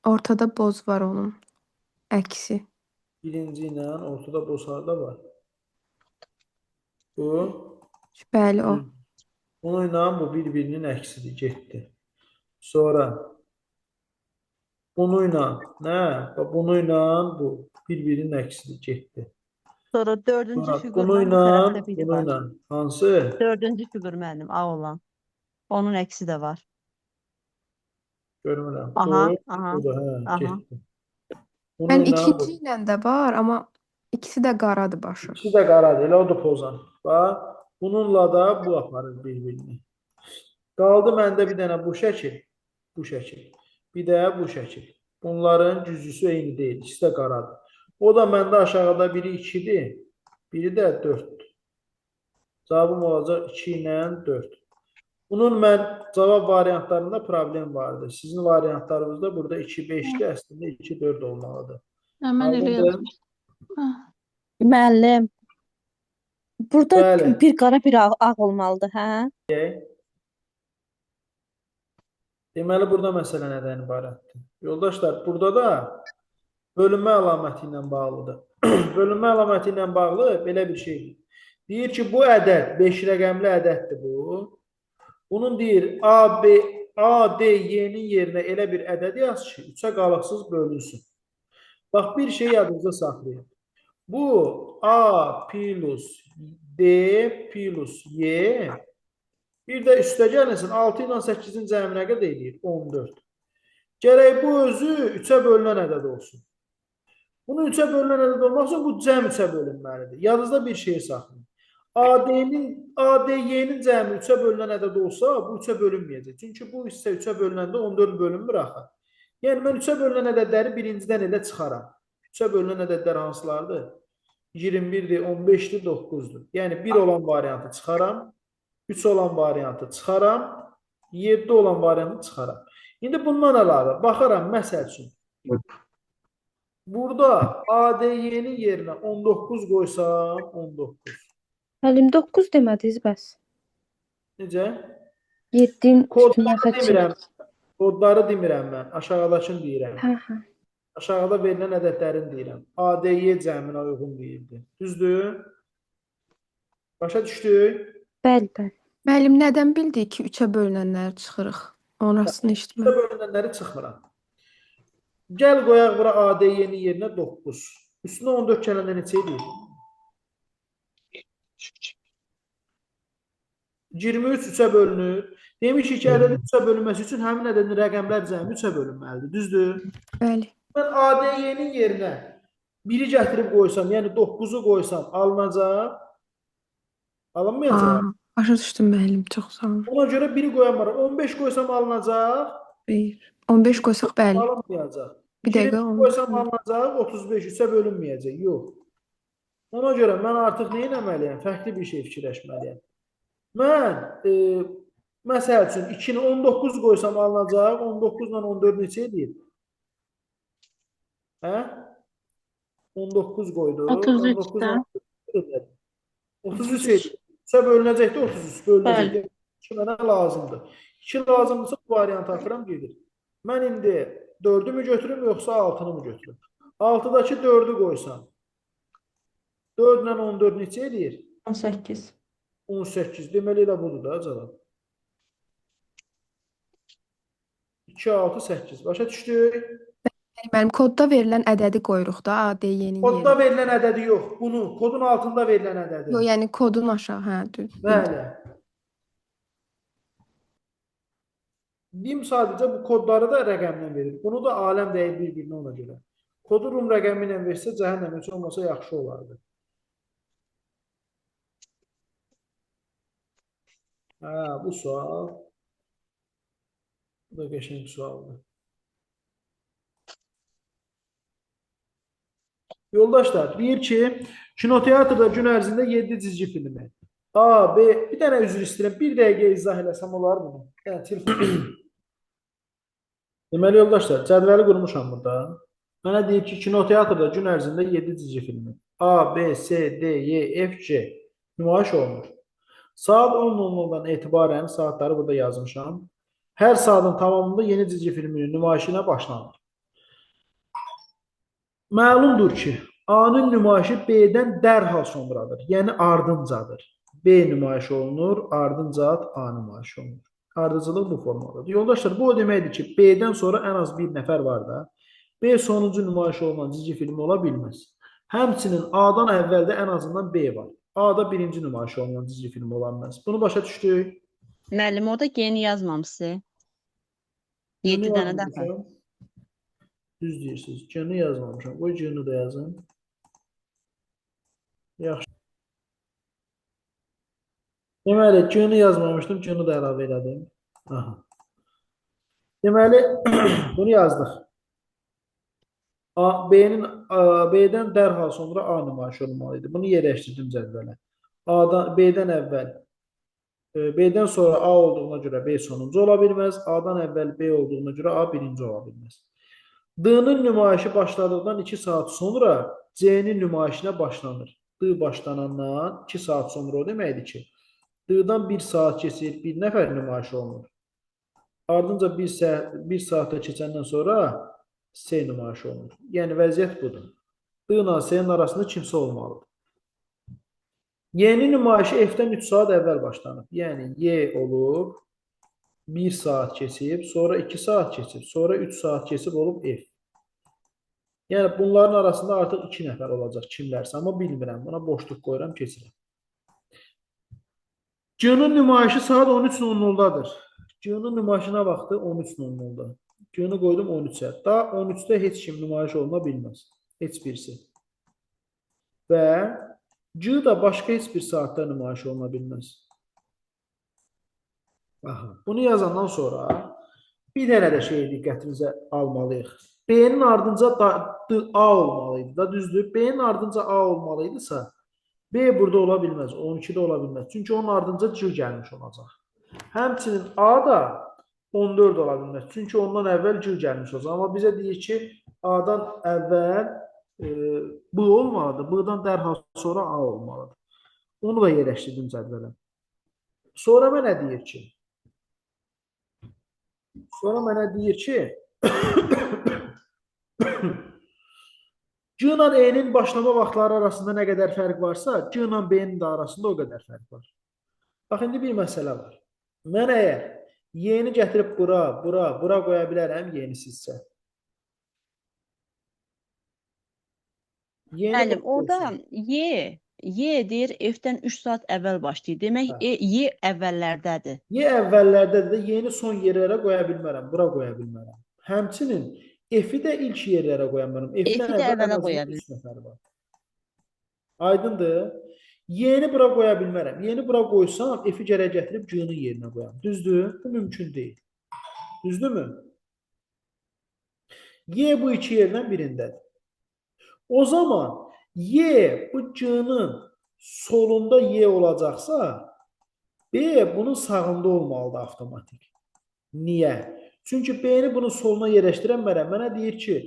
ortada boz var onun əksi. Birinci ilə ortada bosarda var. Bu. Bəli, o. Bununla bu bir-birinin əksidir, getdi. Sonra bununla, nə? Bununla bu bir-birinin əksidir, getdi. Sonra dördüncü Sonra fiqurla bu bununla, tərəfdə biri var. bununla. Hansı? Dördüncü fiqur müəllim, A olan. Onun əksi də var. Görmürəm. Aha, Bu, aha, bu da, hə, aha. getdi. Yəni Bununla bu. ikinci ilə də var, amma ikisi də qaradır başı. İkisi də qaradır, elə o da pozan. Bax, bununla da bu aparır bir-birini. Qaldı məndə bir dənə bu şəkil, bu şəkil. Bir də bu şəkil. Bunların cüzüsü eyni deyil, ikisi də qaradır. O da məndə aşağıda biri 2-dir, biri də 4-dür. Cavabım olacaq 2 ilə 4. Bunun mən cavab variantlarında problem vardır. Sizin variantlarınızda burada 2-5'dir, əslində 2-4 olmalıdır. Hə, mən elə Aldın yazmışam. Müəllim, burada Bəli. bir qara bir ağ olmalıdır, hə? Deməli, burada məsələ nədən ibarətdir? Yoldaşlar, burada da bölünmə əlaməti ilə bağlıdır. Bölünmə əlaməti ilə bağlı belə bir şeydir. Deyir ki, bu ədəd 5 rəqəmli ədəddir bu. Bunun deyir, A, D, Y-nin yerinə elə bir ədəd yaz ki, 3-ə qalıqsız bölünsün. Bax, bir şey yadınızda saxlayın. Bu A plus D plus Y bir də üstə gəlinsin 6 ilə 8-in cəmi nə qədər edir? 14. Gərək bu özü 3-ə bölünən ədəd olsun. Bunu 3-ə bölünən ədəd olmaq üçün bu cəm 3-ə bölünməlidir. Yadınızda bir şey saxlayın. ADY-nin cəmi 3-ə bölünən ədəd olsa, bu 3-ə bölünməyəcək. Çünki bu hissə 3-ə bölünəndə 14 bölünmür axı. Yəni, mən 3-ə bölünən ədədləri birincidən elə çıxaram. 3-ə bölünən ədədlər hansılardır? 21-dir, 15-dir, 9-dur. Yəni, 1 olan variantı çıxaram, 3 olan variantı çıxaram, 7 olan variantı çıxaram. İndi bundan əlavə, baxaram, məsəl üçün. Burada ADY-nin yerinə 19 qoysam, 19. Müəllim 9 demədiniz bəs. Necə? 7-nin üstünə Kodları xətt demirəm. Kodları demirəm mən. Aşağıdakını deyirəm. Hə. Aşağıda verilən ədədlərini deyirəm. ADY cəminə uyğun deyildi. Düzdür? Başa düşdük? Bəli. Müəllim nədən bildi ki, 3-ə bölünənləri çıxırıq? Orasını eşitmədim. Bölünənləri çıxmıram. Gəl qoyaq bura ADY-nin yerinə 9. Üstünə 14 gələndə neçə edir? 23 3-ə bölünür. Demişik ki, ədədin 3-ə bölünməsi üçün həmin ədədin rəqəmlər cəmi 3-ə bölünməlidir. Düzdür? Bəli. Mən ADY-nin yerinə 1-i gətirib qoysam, yəni 9-u qoysam alınacaq? Alınmayacaq. Başa düşdüm müəllim, çox sağ olun. Ona görə 1-i qoyamaram. 15 qoysam alınacaq? Xeyr. 15 qoysaq bəli. Alınmayacaq. Bir dəqiqə 20 oldu. qoysam alınacaq, 35 3-ə bölünməyəcək. Yox. Ona görə mən artıq nə etməliyəm? Fərqli bir şey fikirləşməliyəm. Mən məsəl üçün 2-ni 19 qoysam alınacaq, 19 ilə 14 neçə edir? Hə? 19 qoydu. 33 də. 33 edir. 3-ə bölünəcəkdə 33 bölünəcəkdə. 2 mənə lazımdır. 2 lazımdırsa bu variantı atıram gedir. Mən indi 4-ü mü götürüm yoxsa 6-nı mı götürüm? 6-dakı 4-ü qoysam 4 ilə 14 neçə edir? 18. 18. Deməli elə budur da cavab. 2, 6, 8. Başa düşdük? Müəllim, kodda verilən ədədi qoyuruq da ADY-nin Kodda yerinə. verilən ədədi yox. Bunu, kodun altında verilən ədədi. Yox, yəni kodun aşağı, hə, düz. Bəli. BIM sadəcə bu kodları da rəqəmlə verir. Bunu da aləm dəyir bir-birinə ona görə. Kodu rum rəqəmi ilə versə cəhənnəm heç olmasa yaxşı olardı. Hə, bu sual. Bu da qəşəng sualdır. Yoldaşlar, deyir ki, kinoteatrda gün ərzində 7 cizgi filmi. A, B, bir dənə üzr istəyirəm, bir dəqiqə izah eləsəm olar mı? Yəni, telefon. Deməli, yoldaşlar, cədvəli qurmuşam burada. Mənə deyir ki, kinoteatrda gün ərzində 7 cizgi filmi. A, B, C, D, Y, F, C nümayiş olunur. Saat 10:00-dan etibarən saatları burada yazmışam. Hər saatın tamamında yeni cizgi filminin nümayişinə başlanır. Məlumdur ki, A-nın nümayişi B-dən dərhal sonradır, yəni ardıncadır. B nümayiş olunur, ardınca A nümayiş olunur. Ardıcılıq bu formadadır. Yoldaşlar, bu o deməkdir ki, B-dən sonra ən az bir nəfər var da, B sonuncu nümayiş olunan cizgi filmi ola bilməz. Həmçinin A-dan əvvəldə ən azından B var. A-da birinci nümayiş olunan cizgi filmi ola bilməz. Bunu başa düşdük. Müəllim, orada geni yazmamışsınız. 7 dənə dəfə. Düz deyirsiniz. G-ni yazmamışam. Qoy G-ni də yazın. Yaxşı. Deməli, G-ni yazmamışdım. G-ni də əlavə elədim. Aha. Deməli, bunu yazdıq. B-dən dərhal sonra A nümayiş olmalıydı. Bunu yerləşdirdim cədvələ. B-dən əvvəl B-dən sonra A olduğuna görə B sonuncu ola bilməz. A-dan əvvəl B olduğuna görə A birinci ola bilməz. D-nin nümayişi başladıqdan 2 saat sonra C-nin nümayişinə başlanır. D başlanandan 2 saat sonra o deməkdir ki, D-dan 1 saat keçir, bir nəfər nümayiş olunur. Ardınca 1 saatda keçəndən sonra C nümayiş olunur. Yəni vəziyyət budur. D ilə C-nin arasında kimsə olmalıdır. Y-nin nümayişi F-dən 3 saat əvvəl başlanıb. Yəni Y olub, 1 saat keçib, sonra 2 saat keçib, sonra 3 saat keçib olub F. Yəni bunların arasında artıq 2 nəfər olacaq kimlərsə, amma bilmirəm. Buna boşluq qoyuram, keçirəm. G-nin nümayişi saat 13:00-dadır. G-nin nümayişinə vaxtı 13:00-da. G-ni qoydum 13-ə. Da 13-də heç kim nümayiş oluna bilməz. Heç birisi. Və G da başqa heç bir saatda nümayiş oluna bilməz. Aha, bunu yazandan sonra bir dənə də şeyi diqqətimizə almalıyıq. B-nin ardınca A olmalıydı da, düzdür. B-nin ardınca A olmalıydısa, B burada ola bilməz, 12-də ola bilməz. Çünki onun ardınca G gəlmiş olacaq. Həmçinin A da 14 ola bilməz. Çünki ondan əvvəl G gəlmiş olacaq. Amma bizə deyir ki, A-dan əvvəl B olmalıdır. B-dan dərhal sonra A olmalıdır. Onu da yerləşdirdim cədvələ. Sonra mənə deyir ki, G ilə E-nin başlama vaxtları arasında nə qədər fərq varsa, G ilə B-nin də arasında o qədər fərq var. Bax, indi bir məsələ var. Mən əgər y-ni gətirib bura qoya bilərəm, y-ni sizcə. Y-ni Müəllim, bura orada qoysam. Y deyir F-dən 3 saat əvvəl başlayır. Demək Hə. Y əvvəllərdədir. Y əvvəllərdə də y-ni son yerlərə qoya bilmərəm, bura qoya bilmərəm. Həmçinin F-i də ilk yerlərə qoya bilmərəm. F-dən F-i də əvvəl ən əvvələ qoya azından 3 nəfər var. Aydındır? Y-ni bura qoya bilmərəm. Y-ni bura qoysam, F-i gərək gətirib G-nin yerinə qoyam. Düzdür? Bu mümkün deyil. Düzdürmü? Y bu iki yerdən birindədir. O zaman Y bu G-nin solunda Y olacaqsa, B bunun sağında olmalıdır avtomatik. Niyə? Çünki B-ni bunun soluna yerləşdirənmərəm. Mənə deyir ki,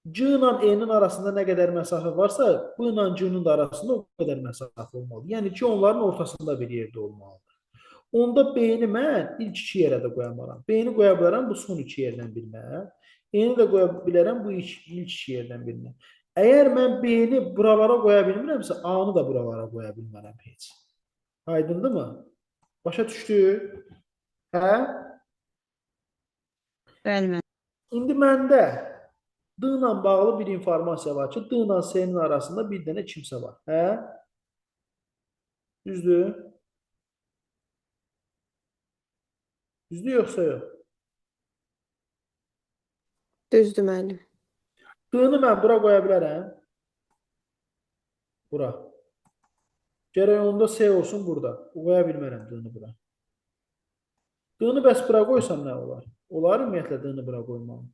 C ilə E-nin arasında nə qədər məsafə varsa, B ilə C-nin də arasında o qədər məsafə olmalıdır. Yəni ki, onların ortasında bir yerdə olmalıdır. Onda B-ni mən ilk iki yerə də qoya bilərəm. B-ni qoya bilərəm bu son iki yerdən birinə. E-ni də qoya bilərəm bu ilk iki yerdən birinə. Əgər mən B-ni buralara qoya bilmirəmsə, A-nı da buralara qoya bilmərəm heç. Aydındır mı? Başa düşdü? Hə? Bəli, müəllim. İndi məndə D ilə bağlı bir informasiya var ki, D ilə S-nin arasında bir dənə kimsə var. Hə? Düzdür? Düzdür yoxsa yox? Düzdür müəllim. D-ni mən bura qoya bilərəm. Bura. Gərək onda S olsun burada. Qoya bilmərəm D-ni bura. D-ni bəs bura qoysam nə olar? Olar ümumiyyətlə D-ni bura qoymam.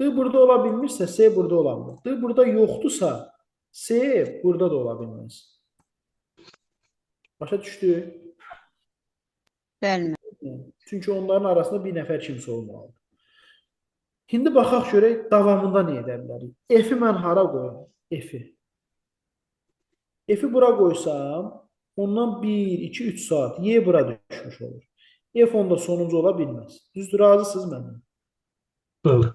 D burada ola bilmirsə, S burada olamır. D burada yoxdursa, S burada da ola bilməz. Başa düşdü? Bəli, müəllim. Çünki onların arasında bir nəfər kimsə olmalıdır. İndi baxaq görək davamında nə edə bilərik. F-i mən hara qoyum? F-i. F-i bura qoysam, ondan 1, 2, 3 saat Y bura düşmüş olur. F onda sonuncu ola bilməz. Düzdür, razısınız mənimlə? Bəli.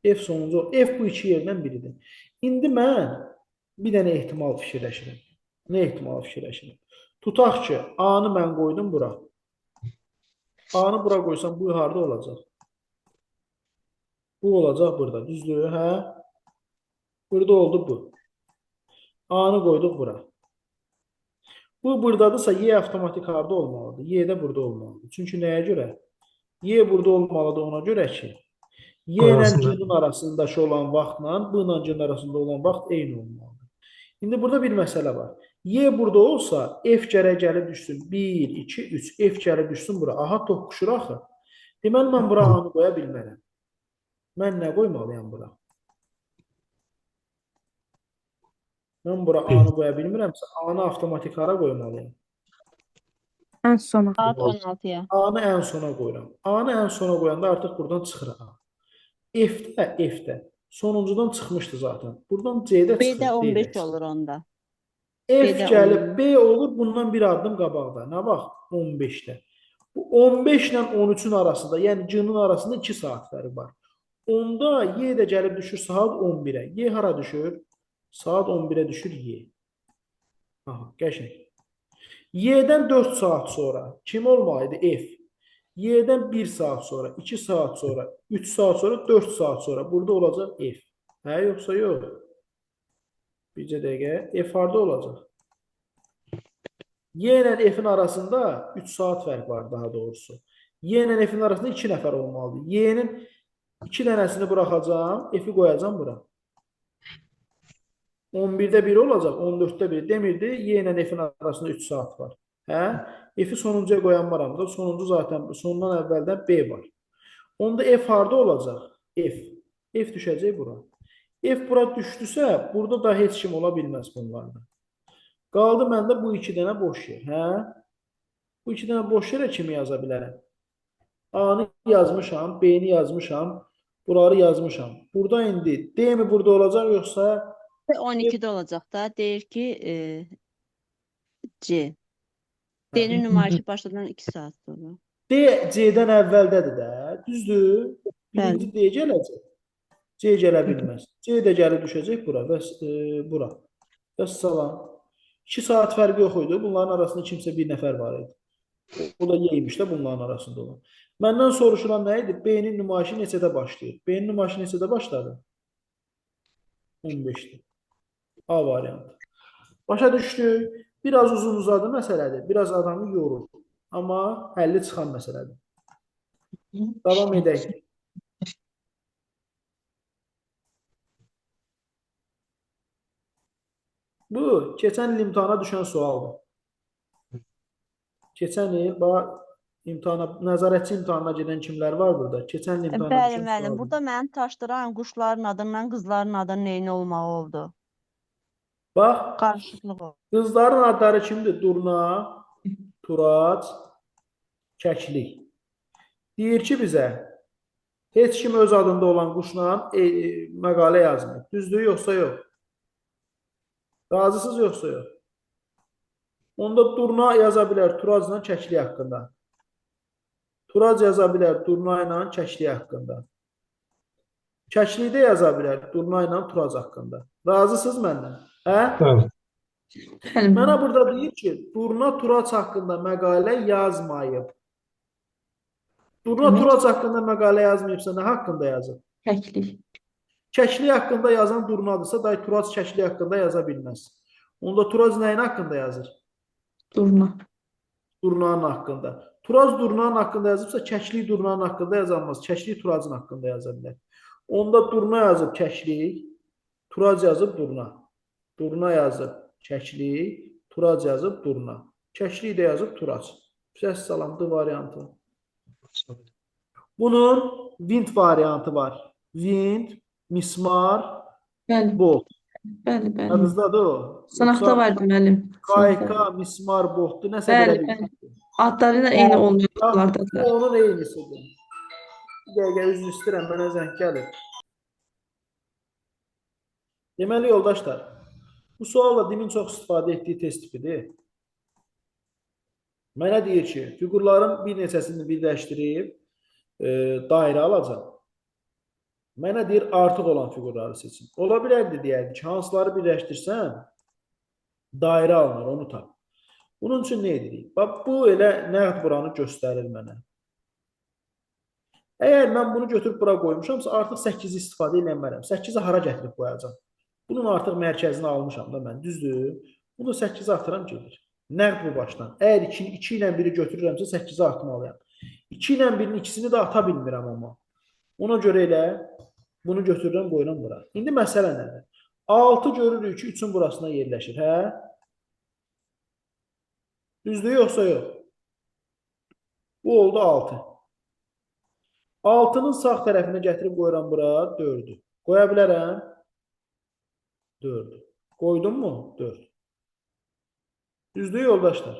F sonuncu, F bu iki yerdən biridir. İndi mən bir dənə ehtimal fikirləşirəm. Nə ehtimal fikirləşirəm? Tutaq ki, A-nı mən qoydum bura. A-nı bura qoysam bu harda olacaq? Bu olacaq burada. Düzdür, hə? Burada oldu bu. A-nı qoyduq bura. Bu buradadırsa Y avtomatik harda olmalıdır? Y də burada olmalıdır. Çünki nəyə görə? Y burada olmalıdır ona görə ki, Y ilə C-nin arasındakı olan vaxtla B ilə C-nin arasında olan vaxt eyni olmalıdır. İndi burada bir məsələ var. Y burada olsa F gərək gəlib düşsün. 1, 2, 3. F gəlib düşsün bura. Aha, toqquşur axı. Deməli, mən bura A-nı qoya bilmərəm. Mən nə qoymalıyam bura? Mən bura A-nı qoya bilmirəmsə, A-nı avtomatik hara qoymalıyam? Ən sona. Saat 16-ya. A-nı ən sona qoyuram. A-nı ən sona qoyanda artıq buradan çıxır A. F-də. Sonuncudan çıxmışdı zaten. Buradan C-də çıxır. B-də 15 D-də olur onda. F B-də gəlib B olur bundan bir addım qabaqda. Nə bax? 15-də. Bu 15 ilə 13-ün arasında, yəni C-nin arasında 2 saat fərq var. Onda Y də gəlib düşür saat 11-ə. Y hara düşür? Saat 11-ə düşür Y. Aha, qəşəng. Y-dən 4 saat sonra kim olmalıydı? F. Y-dən 1 saat sonra, 2 saat sonra, 3 saat sonra, 4 saat sonra burada olacaq F. Hə, yoxsa yox? Bircə dəqiqə. F harda olacaq? Y ilə F-in arasında 3 saat fərq var daha doğrusu. Y ilə F-in arasında 2 nəfər olmalıdır. Y-nin 2 dənəsini buraxacağım, F-i qoyacağım bura. 11-də 1 olacaq, 14-də 1. Demirdi, Y ilə F-in arasında 3 saat var. Hə? F-i sonuncuya qoyanmaram da, sonuncu zaten sondan əvvəldən B var. Onda F harda olacaq? F. F düşəcək bura. F bura düşdüsə, burada da heç kim ola bilməz bunlarda. Qaldı məndə bu 2 dənə boş yer. Hə? Bu 2 dənə boş yerə kimi yaza bilərəm? A-nı yazmışam, B-ni yazmışam, buraları yazmışam. Burada indi D mi burada olacaq yoxsa 12-də olacaq da. Deyir ki, C. D-nin nümayişi başladan 2 saat sonra. D C-dən əvvəldədir də. Düzdür? Birinci D gələcək. C gələ bilməz. C də gəlib düşəcək bura və bura. Və salam. 2 saat fərqi yox idi. Bunların arasında kimsə bir nəfər var idi. O da yeymiş də bunların arasında olan. Məndən soruşulan nə idi? B-nin nümayişi neçədə başlayır? B-nin nümayişi neçədə başladı? 15'te. A variantı. Başa düşdük. Biraz uzun uzadı məsələdir. Biraz adamı yorur. Amma həlli çıxan məsələdir. Davam edək. Bu, keçən il imtahana düşən sualdır. Keçən il, nəzarətçi imtahanına gedən kimlər var burada? Keçən il imtahana Bəli, düşən müəllim. sualdır. Burada mənim çaşdıran quşların adından qızların adının eyni olmağı oldu. Bax, Qarışıqlıq oldu. qızların adları kimdir? Durna, Turac, Kəklik. Deyir ki bizə, heç kim öz adında olan quşla məqalə yazmır. Düzdür, yoxsa yox? Razısınız, yoxsa yox? Onda Durna yaza bilər Turacla Kəklik haqqında. Turac yaza bilər Durna ilə Kəklik haqqında. Kəklik də yaza bilər Durna ilə Turac haqqında. Razısınız məndən? Hə? Bəli. Bəli, Mənə burada deyir ki, Durna Turac haqqında məqalə yazmayıb. Durna Demək- Turac haqqında məqalə yazmayıbsa nə haqqında yazıb? Kəklik. Kəklik haqqında yazan Durnadırsa, day Turac Kəklik haqqında yaza bilməz. Onda Turac nəyin haqqında yazır? Durna. Durnanın haqqında. Turac Durnanın haqqında yazıbsa, Kəklik Durnanın haqqında yazılmaz. Kəklik Turacın haqqında yaza bilər. Onda Durna yazıb Kəklik, Turac yazıb Durna. Durna yazıb Kəklik, Turac yazıb Durna. Kəklik də yazıb Turac. Vəssalamdır variantı. Bunun Vint variantı var. Vint, mismar, Bəli, bolt. bəli, bəli. Adınızdadır o. Sınaqda vardı müəllim. Qayka, mismar, bohtdur. Nəsə Bəli, belə bir bəli. şey. Adları da eyni olmayan Bu adlardadır. onun eynisidir. Bir dəqiqə üzr istəyirəm, mənə zəng gəlir. Deməli, yoldaşlar, bu sualla dilin çox istifadə etdiyi test tipidir. Mənə deyir ki, fiqurların bir neçəsini birləşdirib dairə alacaq. Mənə deyir, artıq olan fiqurları seçin. Ola bilərdi deyərdi ki, hansıları birləşdirsən, dairə alınır, onu tap. Bunun üçün nə edirik? Bax, bu elə nəqd buranı göstərir mənə. Əgər mən bunu götürüb bura qoymuşamsa, artıq 8-i istifadə eləmərəm. 8-i hara gətirib qoyacam? Bunun artıq mərkəzini almışam da mən, düzdür? Bunu 8-i atıram gedir. Nəqd bu başdan. Əgər 2 ilə 1-i götürürəmsə, 8-i atmalıyam. 2 ilə 1-in ikisini də ata bilmirəm amma. Ona görə elə bunu götürürəm, qoyuram bura. İndi məsələ nədir? 6 görürük ki, 3-ün burasına yerləşir, hə? Düzdür, yoxsa yox? Bu oldu 6. 6-nın sağ tərəfinə gətirib qoyuram bura 4-ü. Qoya bilərəm? 4-ü. Qoydum mu? 4. Düzdür, yoldaşlar?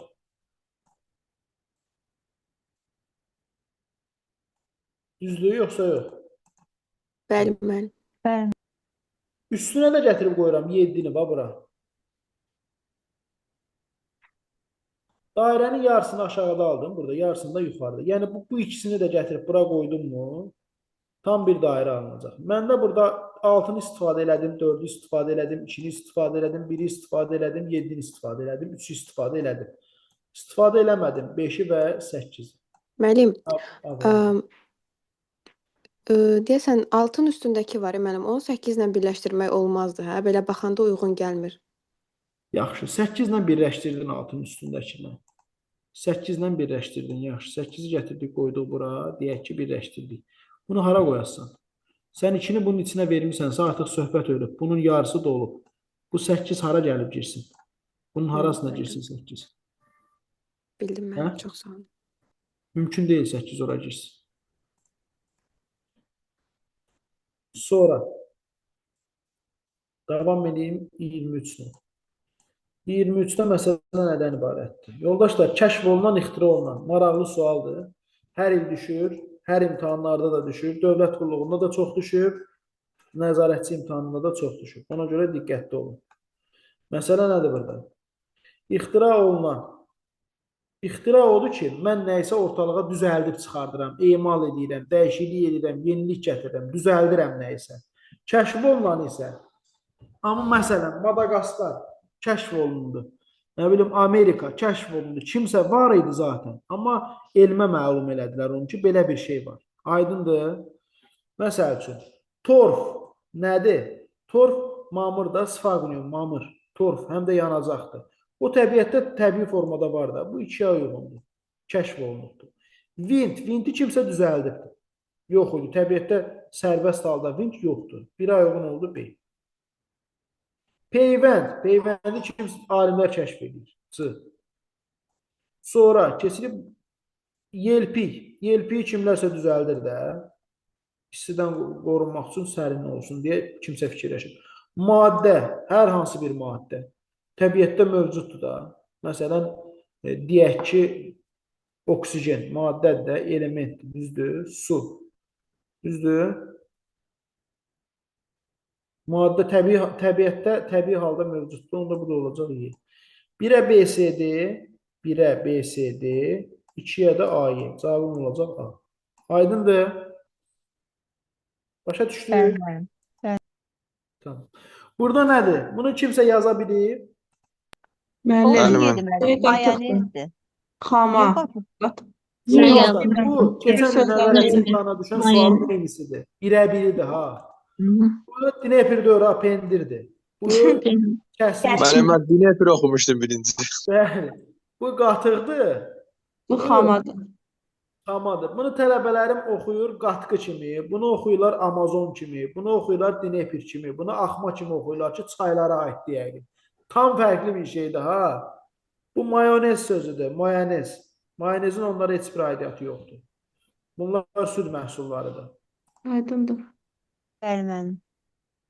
Düzdür, yoxsa yox? Bəli, müəllim. Bəli. Üstünə də gətirib qoyuram 7-ni, bax bura. Dairənin yarısını aşağıda aldım, burada yarısını da yuxarıda. Yəni bu ikisini də gətirib bura qoydum mu, tam bir dairə alınacaq. Mən də burada 6-nı istifadə elədim, 4-ü istifadə elədim, 2-ni istifadə elədim, 1-i istifadə elədim, 7-ni istifadə elədim, 3-ü istifadə elədim. İstifadə eləmədim 5-i və 8-i. Müəllim, deyəsən 6-ın üstündəki var, müəllim, onu 8 ilə birləşdirmək olmazdı, hə? Belə baxanda uyğun gəlmir. Yaxşı, 8 ilə birləşdirdin 6-nın üstündəkini. 8 ilə birləşdirdin, yaxşı. 8-i gətirdik, qoyduq bura, deyək ki, birləşdirdik. Bunu hara qoyarsan? Sən 2-ni bunun içinə vermisənsə, artıq söhbət ölüb. Bunun yarısı da olub. Bu 8 hara gəlib girsin? Bunun harasına girsin 8? Bildim Hə? müəllim, çox sağ olun. Mümkün deyil 8 ora girsin. Sonra davam edeyim 23-lə. 23-də məsələ nədən ibarətdir? Yoldaşlar, kəşf olunan, ixtira olunan maraqlı sualdır. Hər il düşür, hər imtahanlarda da düşür, dövlət qulluğunda da çox düşür, nəzarətçi imtahanında da çox düşür. Ona görə diqqətli olun. Məsələ nədir burada? İxtira olunan. İxtira odur ki, mən nəysə ortalığa düzəldib çıxardıram, emal edirəm, dəyişiklik edirəm, yenilik gətirirəm, düzəldirəm nəysə. Kəşf olunan isə, amma məsələn, Madaqaskar kəşf olundu. Nə bilim Amerika kəşf olundu. Kimsə var idi zaten. Amma elmə məlum elədilər onu ki, belə bir şey var. Aydındır? Məsəl üçün, torf nədir? Torf mamırda, sfagnium, mamır. Torf həm də yanacaqdır. O təbiətdə təbii formada var da. Bu ikiyə uyğundur. Kəşf olunubdur. Vinti kimsə düzəldibdir. Yox idi. Təbiətdə sərbəst halda vint yoxdur. Biri uyğun oldu, B. Peyvəndi alimlər kəşf edir. C. Sonra keçilib yelpik. Yelpiyi kimlərsə düzəldir də. İstidən qorunmaq üçün sərin olsun deyə kimsə fikirləşir. Maddə, hər hansı bir maddə təbiətdə mövcuddur da. Məsələn, deyək ki, oksigen maddədir də, elementdir, düzdür? Su, düzdür? Maddə təbiətdə təbii halda mövcuddur, onda bu da olacaq Y. 1-ə BCD, 1-ə BCD, 2-yə də AY. Cavabım olacaq A. Aydındır? Başa düşdük? Bəli. Tamam. Burada nədir? Bunu kimsə yaza bilir? Müəllim. Mayonezdir. Xama. Yox, bu keçən günlərdə imtahana düşən sualın birisidir. Birə-biridir ha. Bu Dnepr pendirdir. Bu kəskin. Müəllim, mən Dnepr oxumuşdum birinci. Bəli. Bu qatıqdır. Bu xamadır. Xamadır. Bunu tələbələrim oxuyur qatqı kimi, bunu oxuyurlar Amazon kimi, bunu oxuyurlar Dnepr kimi, bunu axma kimi oxuyurlar ki, çaylara aid deyək. Tam fərqli bir şeydir ha. Bu mayonez sözüdür, mayonez. Mayonezin onlara heç bir aidiyyatı yoxdur. Bunlar süd məhsullarıdır. Aydındır. Bəli, müəllim.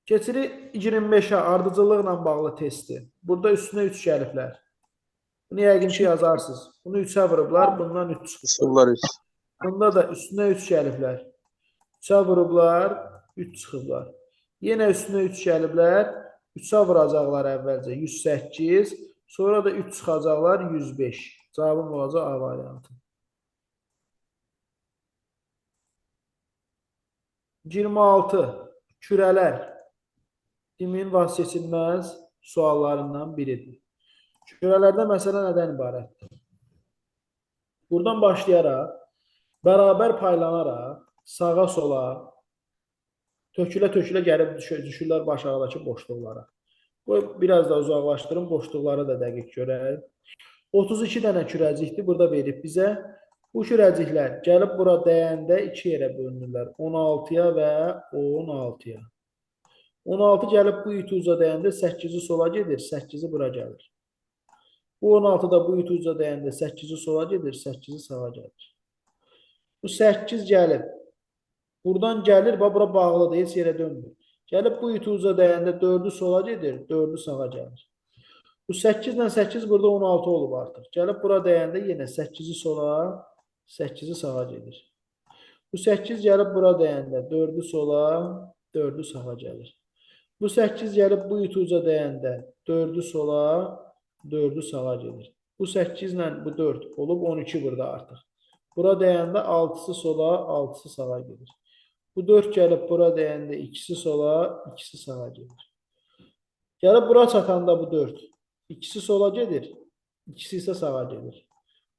Keçirik 25-ə ardıcıllıqla bağlı testi. Burada üstünə 3 gəliblər. Bunu yəqin ki yazarsınız. Bunu 3-ə vurublar, bundan 3 çıxıblar. Bunda da üstünə 3 gəliblər. 3-ə vurublar, 3 çıxıblar. Yenə üstünə 3 gəliblər. 3-ə vuracaqlar əvvəlcə 108. Sonra da 3 çıxacaqlar 105. Cavabım olacaq A variantı. 26. Kürələr. Dimin vazgeçilməz suallarından biridir. Kürələrdə məsələ nədən ibarətdir? Buradan başlayaraq, bərabər paylanaraq, sağa sola, tökülə-tökülə gəlib düşürlər aşağıdakı boşluqlara. Bu, biraz da uzaqlaşdırın, boşluqları da dəqiq görək. 32 dənə kürəcikdir, burada verib bizə. Bu kürəciklər gəlib bura dəyəndə 2 yerə bölünürlər. 16-ya və 16-ya. 16 gəlib bu iti uca dəyəndə 8-i sola gedir, 8-i bura gəlir. Bu 16 da bu iti uca dəyəndə 8-i sola gedir, 8-i sağa gəlir. Bu 8 gəlib. Buradan gəlir, bura bağlıdır, heç yerə dönmür. Gəlib bu iti uca dəyəndə 4-ü sola gedir, 4-ü sağa gəlir. Bu 8 ilə 8 burada 16 olub artıq. Gəlib bura dəyəndə yenə 8-i sola, 8-i sağa gedir. Bu 8 gəlib bura dəyəndə 4-ü sola, 4-ü sağa gəlir. Bu 8 gəlib bu iti uca dəyəndə 4-ü sola, 4-ü sağa gedir. Bu 8 ilə bu 4 olub 12 burada artıq. Bura dəyəndə 6-sı sola, 6-sı sağa gedir. Bu 4 gəlib bura dəyəndə 2-si sola, 2-si sağa gedir. Gəlib bura çatanda bu 4. 2-si sola gedir, 2-si isə sağa gedir.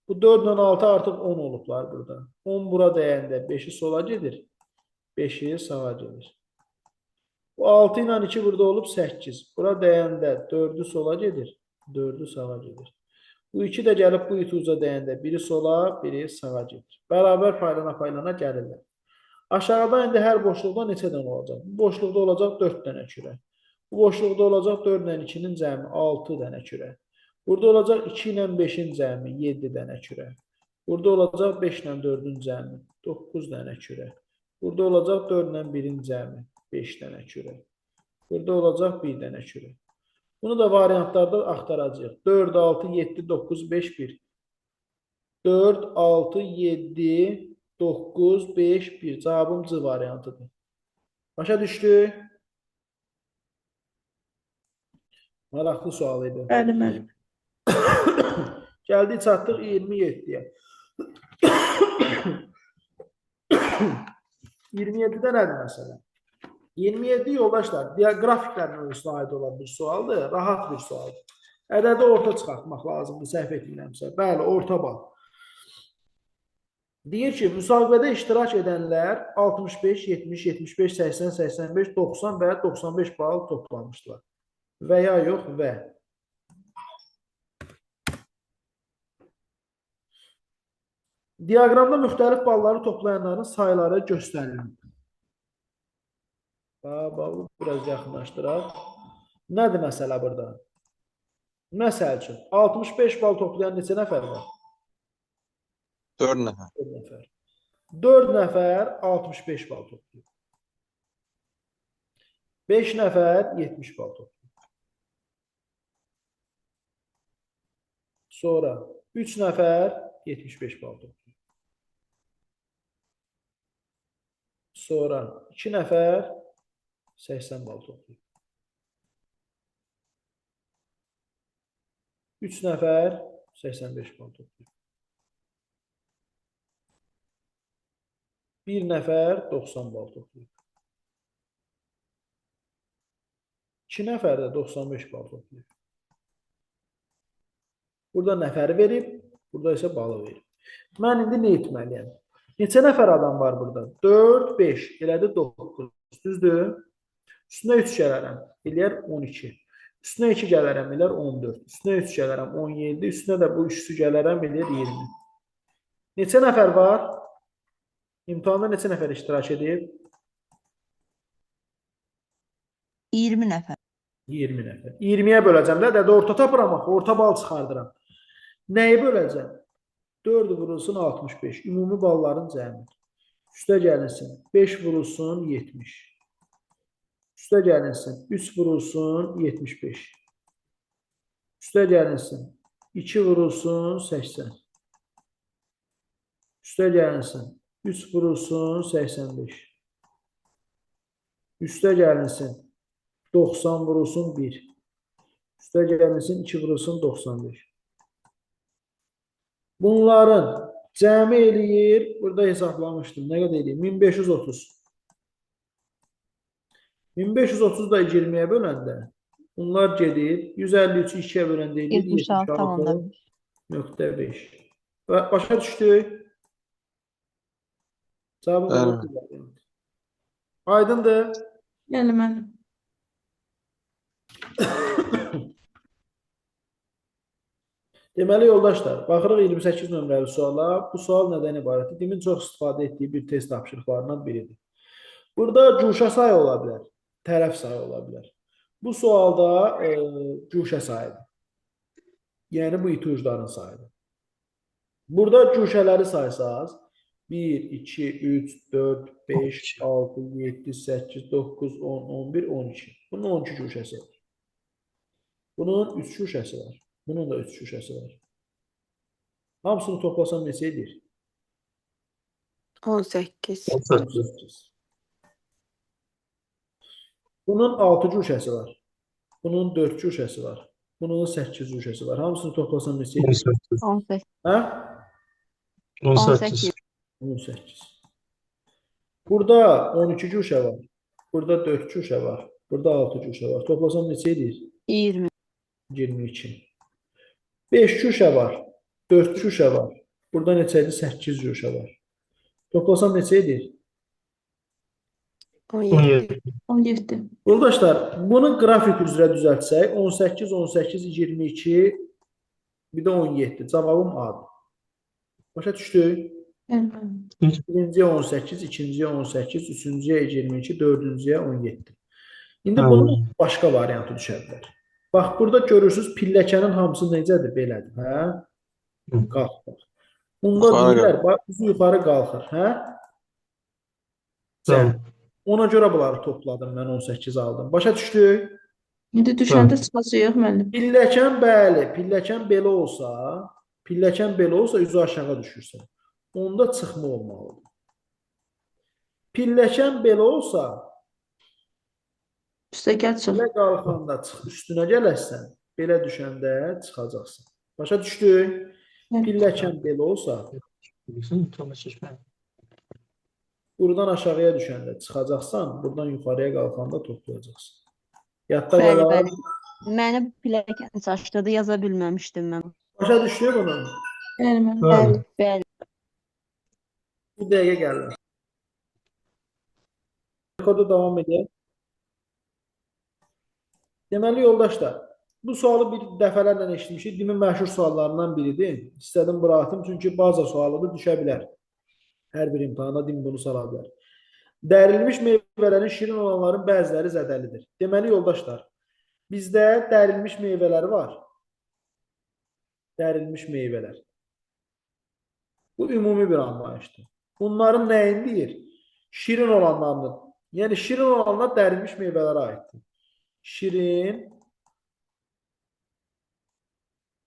Bu 4 ilə 6 artıq 10 olublar burada. 10 bura dəyəndə 5-i sola gedir, 5-i sağa gedir. Bu 6 ilə 2 burada olub 8. Bura dəyəndə 4-ü sola gedir, 4-ü sağa gedir. Bu 2 də gəlib bu iti uca dəyəndə biri sola, biri sağa gedir. Bərabər paylana gəlirlər. Aşağıda indi hər boşluqda neçə dənə olacaq? Bu boşluqda olacaq 4 dənə kürə. Bu boşluqda olacaq 4 ilə 2-nin cəmi 6 dənə kürə. Burada olacaq 2 ilə 5-in cəmi 7 dənə kürə. Burada olacaq 5 ilə 4-ün cəmi 9 dənə kürə. Burada olacaq 4 ilə 1-in cəmi 5 dənə kürə. Burada olacaq 1 dənə kürə. Bunu da variantlarda axtaracağıq. 4, 6, 7, 9, 5, 1. 4, 6, 7, 9, 5, 1. Cavabım C variantıdır. Başa düşdük? Maraqlı sual idi. Bəli, müəllim. Gəldik, çatdıq 27-yə. 27-də nədir məsələ? 27 yoldaşlar, qrafiklər mövzusuna aid olan bir sualdır, rahat bir sualdır. Ədədi orta çıxartmaq lazımdır, səhv etmirəmsə. Bəli, orta bal. Deyir ki, müsabiqədə iştirak edənlər 65, 70, 75, 80, 85, 90 və 95 bal toplamışlar. Və ya yox və. Diaqramda müxtəlif balları toplayanların sayları göstərilir. Bu biraz yaxınlaşdıraq. Nədir məsələ burada? Məsəl üçün, 65 bal toplayan neçə nəfər var? 4 nəfər. 4 nəfər. 4 nəfər 65 bal toplayır. 5 nəfər 70 bal toplayır. Sonra 3 nəfər 75 bal toplayır. Sonra 2 nəfər 80 bal toplayır. 3 nəfər 85 bal toplayır. 1 nəfər 90 bal toplayır. 2 nəfər də 95 bal toplayır. Burada nəfəri verib, burada isə balı verib. Mən indi nə etməliyəm? Neçə nəfər adam var burada? 4, 5, elədi 9. Düzdür? Üstünə 3 gələrəm, eləyər 12. Üstünə 2 gələrəm, eləyər 14. Üstünə 3 gələrəm, 17. Üstünə də bu üçlü gələrəm, eləyər 20. Neçə nəfər var? İmtahanda neçə nəfər iştirak edib? 20 nəfər. 20 nəfər. 20-yə böləcəm də, orta tapıram, orta bal çıxardıram. Nəyi böləcəm? 4 vurulsun 65. Ümumi balların cəmi. Üstə gəlinsin. 5 vurulsun 70. Üstə gəlinsin. 3 vurulsun 75. Üstə gəlinsin. 2 vurulsun 80. Üstə gəlinsin. 3 vurulsun 85. Üstə gəlinsin. 90 vurulsun 1. Üstə gəlinsin 2 vurulsun 95. Bunların cəmi eləyir, burada hesablamışdım, nə qədər eləyir? 1530. 1530 da 20-yə böləndə, bunlar gedir, 153-ü 2-yə böləndə eləyir, 76.5. Başa düşdük? Cavabı aydındır? Bəli, müəllim. Deməli, yoldaşlar, baxırıq 28 nömrəli suala. Bu sual nədən ibarətdir? Demin çox istifadə etdiyi bir test tapşırıqlarından biridir. Burada cuşa sayı ola bilər, tərəf sayı ola bilər. Bu sualda cuşa sayıdır. Yəni, bu iti ucların sayıdır. Burada cuşələri saysaz, 1, 2, 3, 4, 5, 6, 7, 8, 9, 10, 11, 12. Bunun 12 cuşəsi var. Bunun 3 cuşəsi var. Bunun da 3 cuşəsi var. Hamısını toplasam neçə edir? 18. 18. Bunun 6 cuşəsi var. Bunun 4 cuşəsi var. Bunun 8 cuşəsi var. Hamısını toplasam neçə edir? 18. Hə? 18. 18. Burada 12 cuşə var. Burada 4 cuşə var. Burada 6 cuşə var. Toplasam neçə edir? 20. 22. 5 cuşə var. 4 cuşə var. Burada neçə edir? 8 cuşə var. Toplasam neçə edir? 17. 17. Yoldaşlar, bunu qrafik üzrə düzəltsək, 18, 18, 22, bir də 17. Cavabım A-dır. Başa düşdük? Birinciyə 18, ikinciyə 18, üçüncüyə 22, dördüncüyə 17. İndi bunun başqa variantı düşə bilər. Bax, burada görürsünüz, pilləkənin hamısı necədir? Belədir, hə? Qalxır. Bunda deyirlər, bax, üzü yuxarı qalxır, hə? Ona görə bunları topladım, mən 18 aldım. Başa düşdük? İndi düşəndə çıxacaq müəllim. Pilləkən, bəli, pilləkən belə olsa, üzü aşağı düşürsən. Onda çıxma olmalıdır. Pilləkən belə olsa, Üstəgəl çıx. belə qalxanda üstünə gələsən, belə düşəndə çıxacaqsın. Başa düşdük? Pilləkən belə olsa, buradan aşağıya düşəndə çıxacaqsan, buradan yuxarıya qalxanda toplayacaqsın. Yadda qalar. Məni pilləkən çaşdırdı, yaza bilməmişdim mən. Başa düşdü bunu? Bəli, müəllim. Bəli. Bəli. Bu dəqiqə gəlir. Rekorda davam edək. Deməli, yoldaşlar, bu sualı bir dəfələrlə eşitmişik. Dimin məşhur suallarından biridir. İstədim buraxım, çünki baza sualı da düşə bilər. Hər bir imtahana din bunu sala bilər. Dərilmiş meyvələrin şirin olanların bəziləri zədəlidir. Deməli, yoldaşlar, bizdə dərilmiş meyvələr var. Dərilmiş meyvələr. Bu ümumi bir anlayışdır. Bunların nəyin deyir? Şirin olanlarını. Yəni, şirin olanlar dərilmiş meyvələrə aiddir. Şirin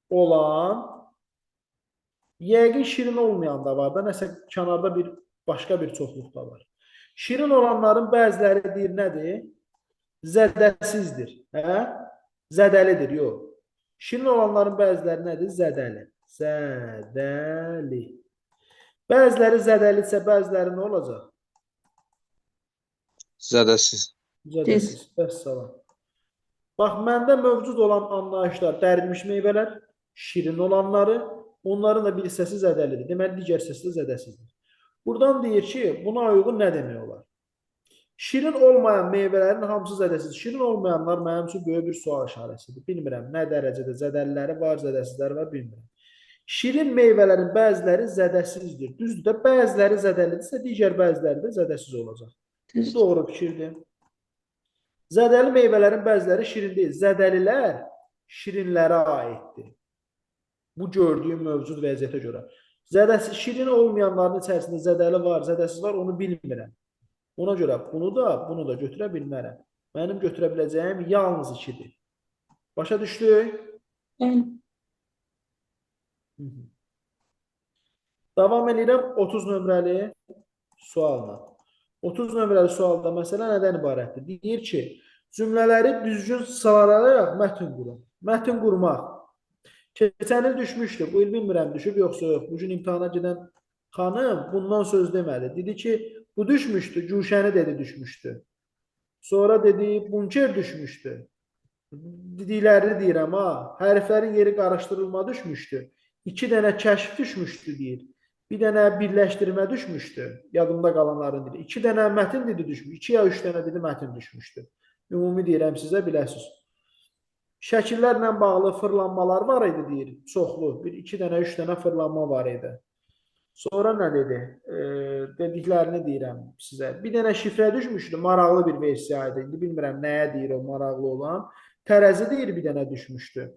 olan, yəqin şirin olmayan da var da, nəsə kənarda başqa bir çoxluq da var. Şirin olanların bəziləri deyir, nədir? Zədəsizdir. Hə? Zədəlidir, yox. Şirin olanların bəziləri nədir? Zədəli. Zədəli. Bəziləri zədəlidirsə, bəziləri nə olacaq? Zədəsiz. Zədəsiz. Vəssalam. Bax, məndə mövcud olan anlayışlar dərilmiş meyvələr, şirin olanları, onların da bir hissəsi zədəlidir. Deməli, digər hissəsi də zədəsizdir. Buradan deyir ki, buna uyğun nə demək olar? Şirin olmayan meyvələrin hamısı zədəsiz. Şirin olmayanlar mənim üçün böyük bir sual işarəsidir. Bilmirəm, nə dərəcədə zədəliləri var, zədəsizləri var, bilmirəm. Şirin meyvələrin bəziləri zədəsizdir. Düzdür də, bəziləri zədəlidirsə, digər bəziləri də zədəsiz olacaq. Bu doğru fikirdir. Zədəli meyvələrin bəziləri şirin deyil. Zədəlilər şirinlərə aiddir. Bu gördüyüm mövcud vəziyyətə görə. Zədəsiz, şirin olmayanların içərisində zədəli var, zədəsiz var, onu bilmirəm. Ona görə bunu da götürə bilmərəm. Mənim götürə biləcəyim yalnız 2-dir. Başa düşdük? Bəli. Davam edirəm 30 nömrəli sualla. 30 nömrəli sualda məsələ nədən ibarətdir? Deyir ki, cümlələri düzgün sıralayaraq mətn qurun. Mətn qurmaq. Keçən il düşmüşdü. Bu il bilmirəm düşüb yoxsa yox. Bugün imtahana gedən xanım bundan söz demədi. Dedi ki, bu düşmüşdü. Gülşəni dedi düşmüşdü. Sonra dedi bunker düşmüşdü. Dediklərini deyirəm ha. Hərflərin yeri qarışdırılma düşmüşdü. 2 dənə kəşf düşmüşdü deyir. Bir dənə birləşdirmə düşmüşdü. Yadımda qalanların dedi. 2 dənə mətin dedi düşmüş. 2 ya 3 dənə dedi mətin düşmüşdü. Ümumi deyirəm sizə, biləsiniz. Şəkillərlə bağlı fırlanmalar var idi deyir. Çoxlu. 2 dənə, 3 dənə fırlanma var idi. Sonra nə dedi? Dediklərini deyirəm sizə. Bir dənə şifrə düşmüşdü. Maraqlı bir versiya idi. İndi bilmirəm nəyə deyir o maraqlı olan. Tərəzi deyir bir dənə düşmüşdü.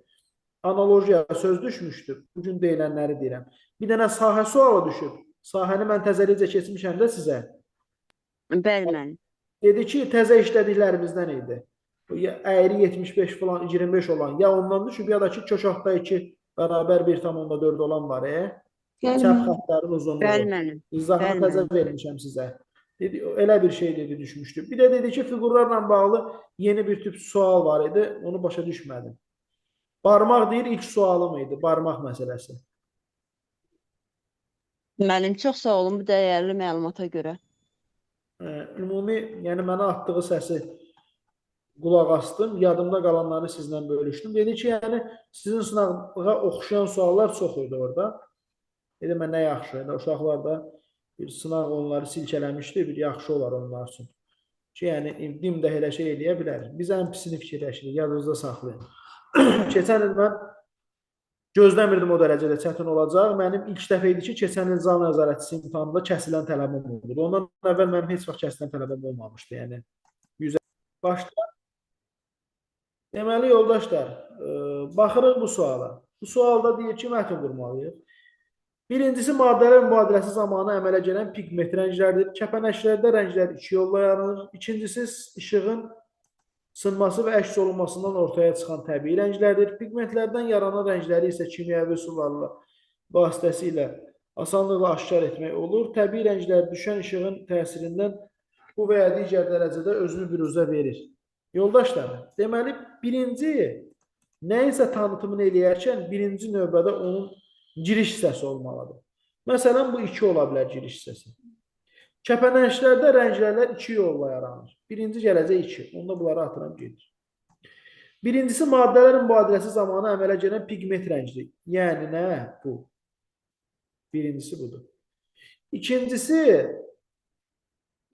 Analogiya söz düşmüşdü. Bugün deyilənləri deyirəm. Bir dənə sahə sualı düşüb. Sahəni mən təzəlicə keçmişəm də sizə. Bəli, mənim. Dedi ki, təzə işlədiklərimizdən idi. Əyri 75 falan, 25 olan. Ya ondan düşüb, ya da ki, köşaqda 2 bərabər 1,4 olan var. Çəp xətlərin uzunluğu. Bəli, mənim. İzahını təzə vermişəm sizə. Dedi, elə bir şey dedi düşmüşdü. Bir də dedi ki, fiqurlarla bağlı yeni bir tip sual var idi. Onu başa düşmədim. Barmaq deyir, ilk sualım idi. Barmaq məsələsi. Müəllim, çox sağ olun bu dəyərli məlumata görə. Ümumi, yəni mənə atdığı səsi qulaq astım. Yadımda qalanları sizlə bölüşdüm. Dedi ki, yəni sizin sınağa oxşayan suallar çox idi orada. Dedi, mən nə yaxşı. Uşaqlar da bir sınaq onları silkələmişdi. Bir yaxşı olar onlar üçün. Ki, yəni dim də elə şey eləyə bilər. Biz ən pisini fikirləşirik. Yadınızda saxlayın. Keçən il mən gözləmirdim o dərəcədə çətin olacaq. Mənim ilk dəfə idi ki, keçən il zal nəzarətçisi imtahanında kəsilən tələbim oldu. Ondan əvvəl mənim heç vaxt kəsilən tələbim olmamışdı. Yəni, başda. Deməli, yoldaşlar, baxırıq bu suala. Bu sualda deyir ki, mətn qurmalıyıq. Birincisi, maddələr mübadiləsi zamanı əmələ gələn pigment rənglərdir. Kəpənəklərdə rənglər 2 yolla yaranır. İkincisi, işığın sınması və əks olunmasından ortaya çıxan təbii rənglərdir. Pigmentlərdən yaranan rəngləri isə kimyəvi sularla vasitəsilə asanlıqla aşkar etmək olur. Təbii rənglər düşən işığın təsirindən bu və ya digər dərəcədə özünü büruzə verir. Yoldaşlar, deməli, birinci nəyinsə tanıtımını eləyərkən birinci növbədə onun giriş hissəsi olmalıdır. Məsələn, bu 2 ola bilər giriş hissəsi. Kəpənəklərdə rənglərlər 2 yolla yaranır. Birinci gələcək 2. Onda bunları atıram gedir. Birincisi maddələrin mübadiləsi zamanı əmələ gələn pigment rəngdir. Yəni nə? Bu. Birincisi budur. İkincisi,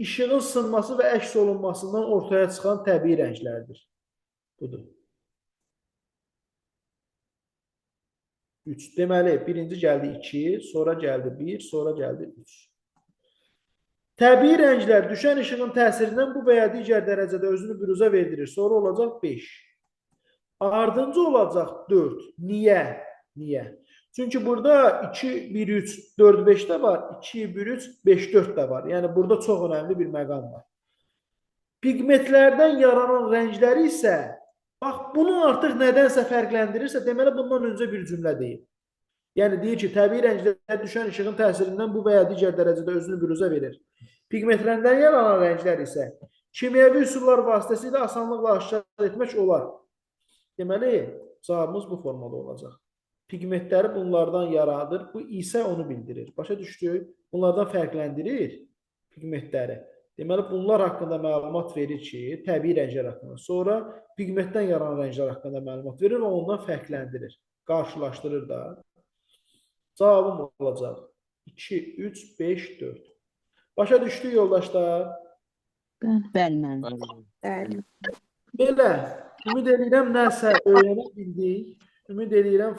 işığın sınması və əks olunmasından ortaya çıxan təbii rənglərdir. Budur. 3. Deməli, birinci gəldi 2, sonra gəldi 1, sonra gəldi 3. Təbii rənglər düşən işığın təsirindən bu və ya digər dərəcədə özünü büruzə verdirir. Sonra olacaq 5. Ardıncı olacaq 4. Niyə? Niyə? Çünki burada 2, 1, 3, 4, 5 də var. 2, 1, 3, 5, 4 də var. Yəni burada çox önəmli bir məqam var. Pigmentlərdən yaranan rəngləri isə, bax, bunu artıq nədənsə fərqləndirirsə, deməli bundan öncə bir cümlə deyil. Yəni deyir ki, təbii rənglər düşən işığın təsirindən bu və ya digər dərəcədə özünü büruzə verir. Pigmentlərdən yaranan rənglər isə kimyəvi üsullar vasitəsilə asanlıqla aşkar etmək olar. Deməli, cavabımız bu formada olacaq. Pigmentləri bunlardan yaradır, bu isə onu bildirir. Başa düşdük? Bunlardan fərqləndirir pigmentləri. Deməli, bunlar haqqında məlumat verir ki, təbii rənglər haqqında. Sonra pigmentdən yaranan rənglər haqqında məlumat verir və ondan fərqləndirir. Qarşılaşdırır da. Cavabım olacaq 2, 3, 5, 4. Başa düşdük yoldaşlar? Bəli, müəllim. Bəli. Belə, ümid edirəm nəsə öyrənə bildik. Ümid edirəm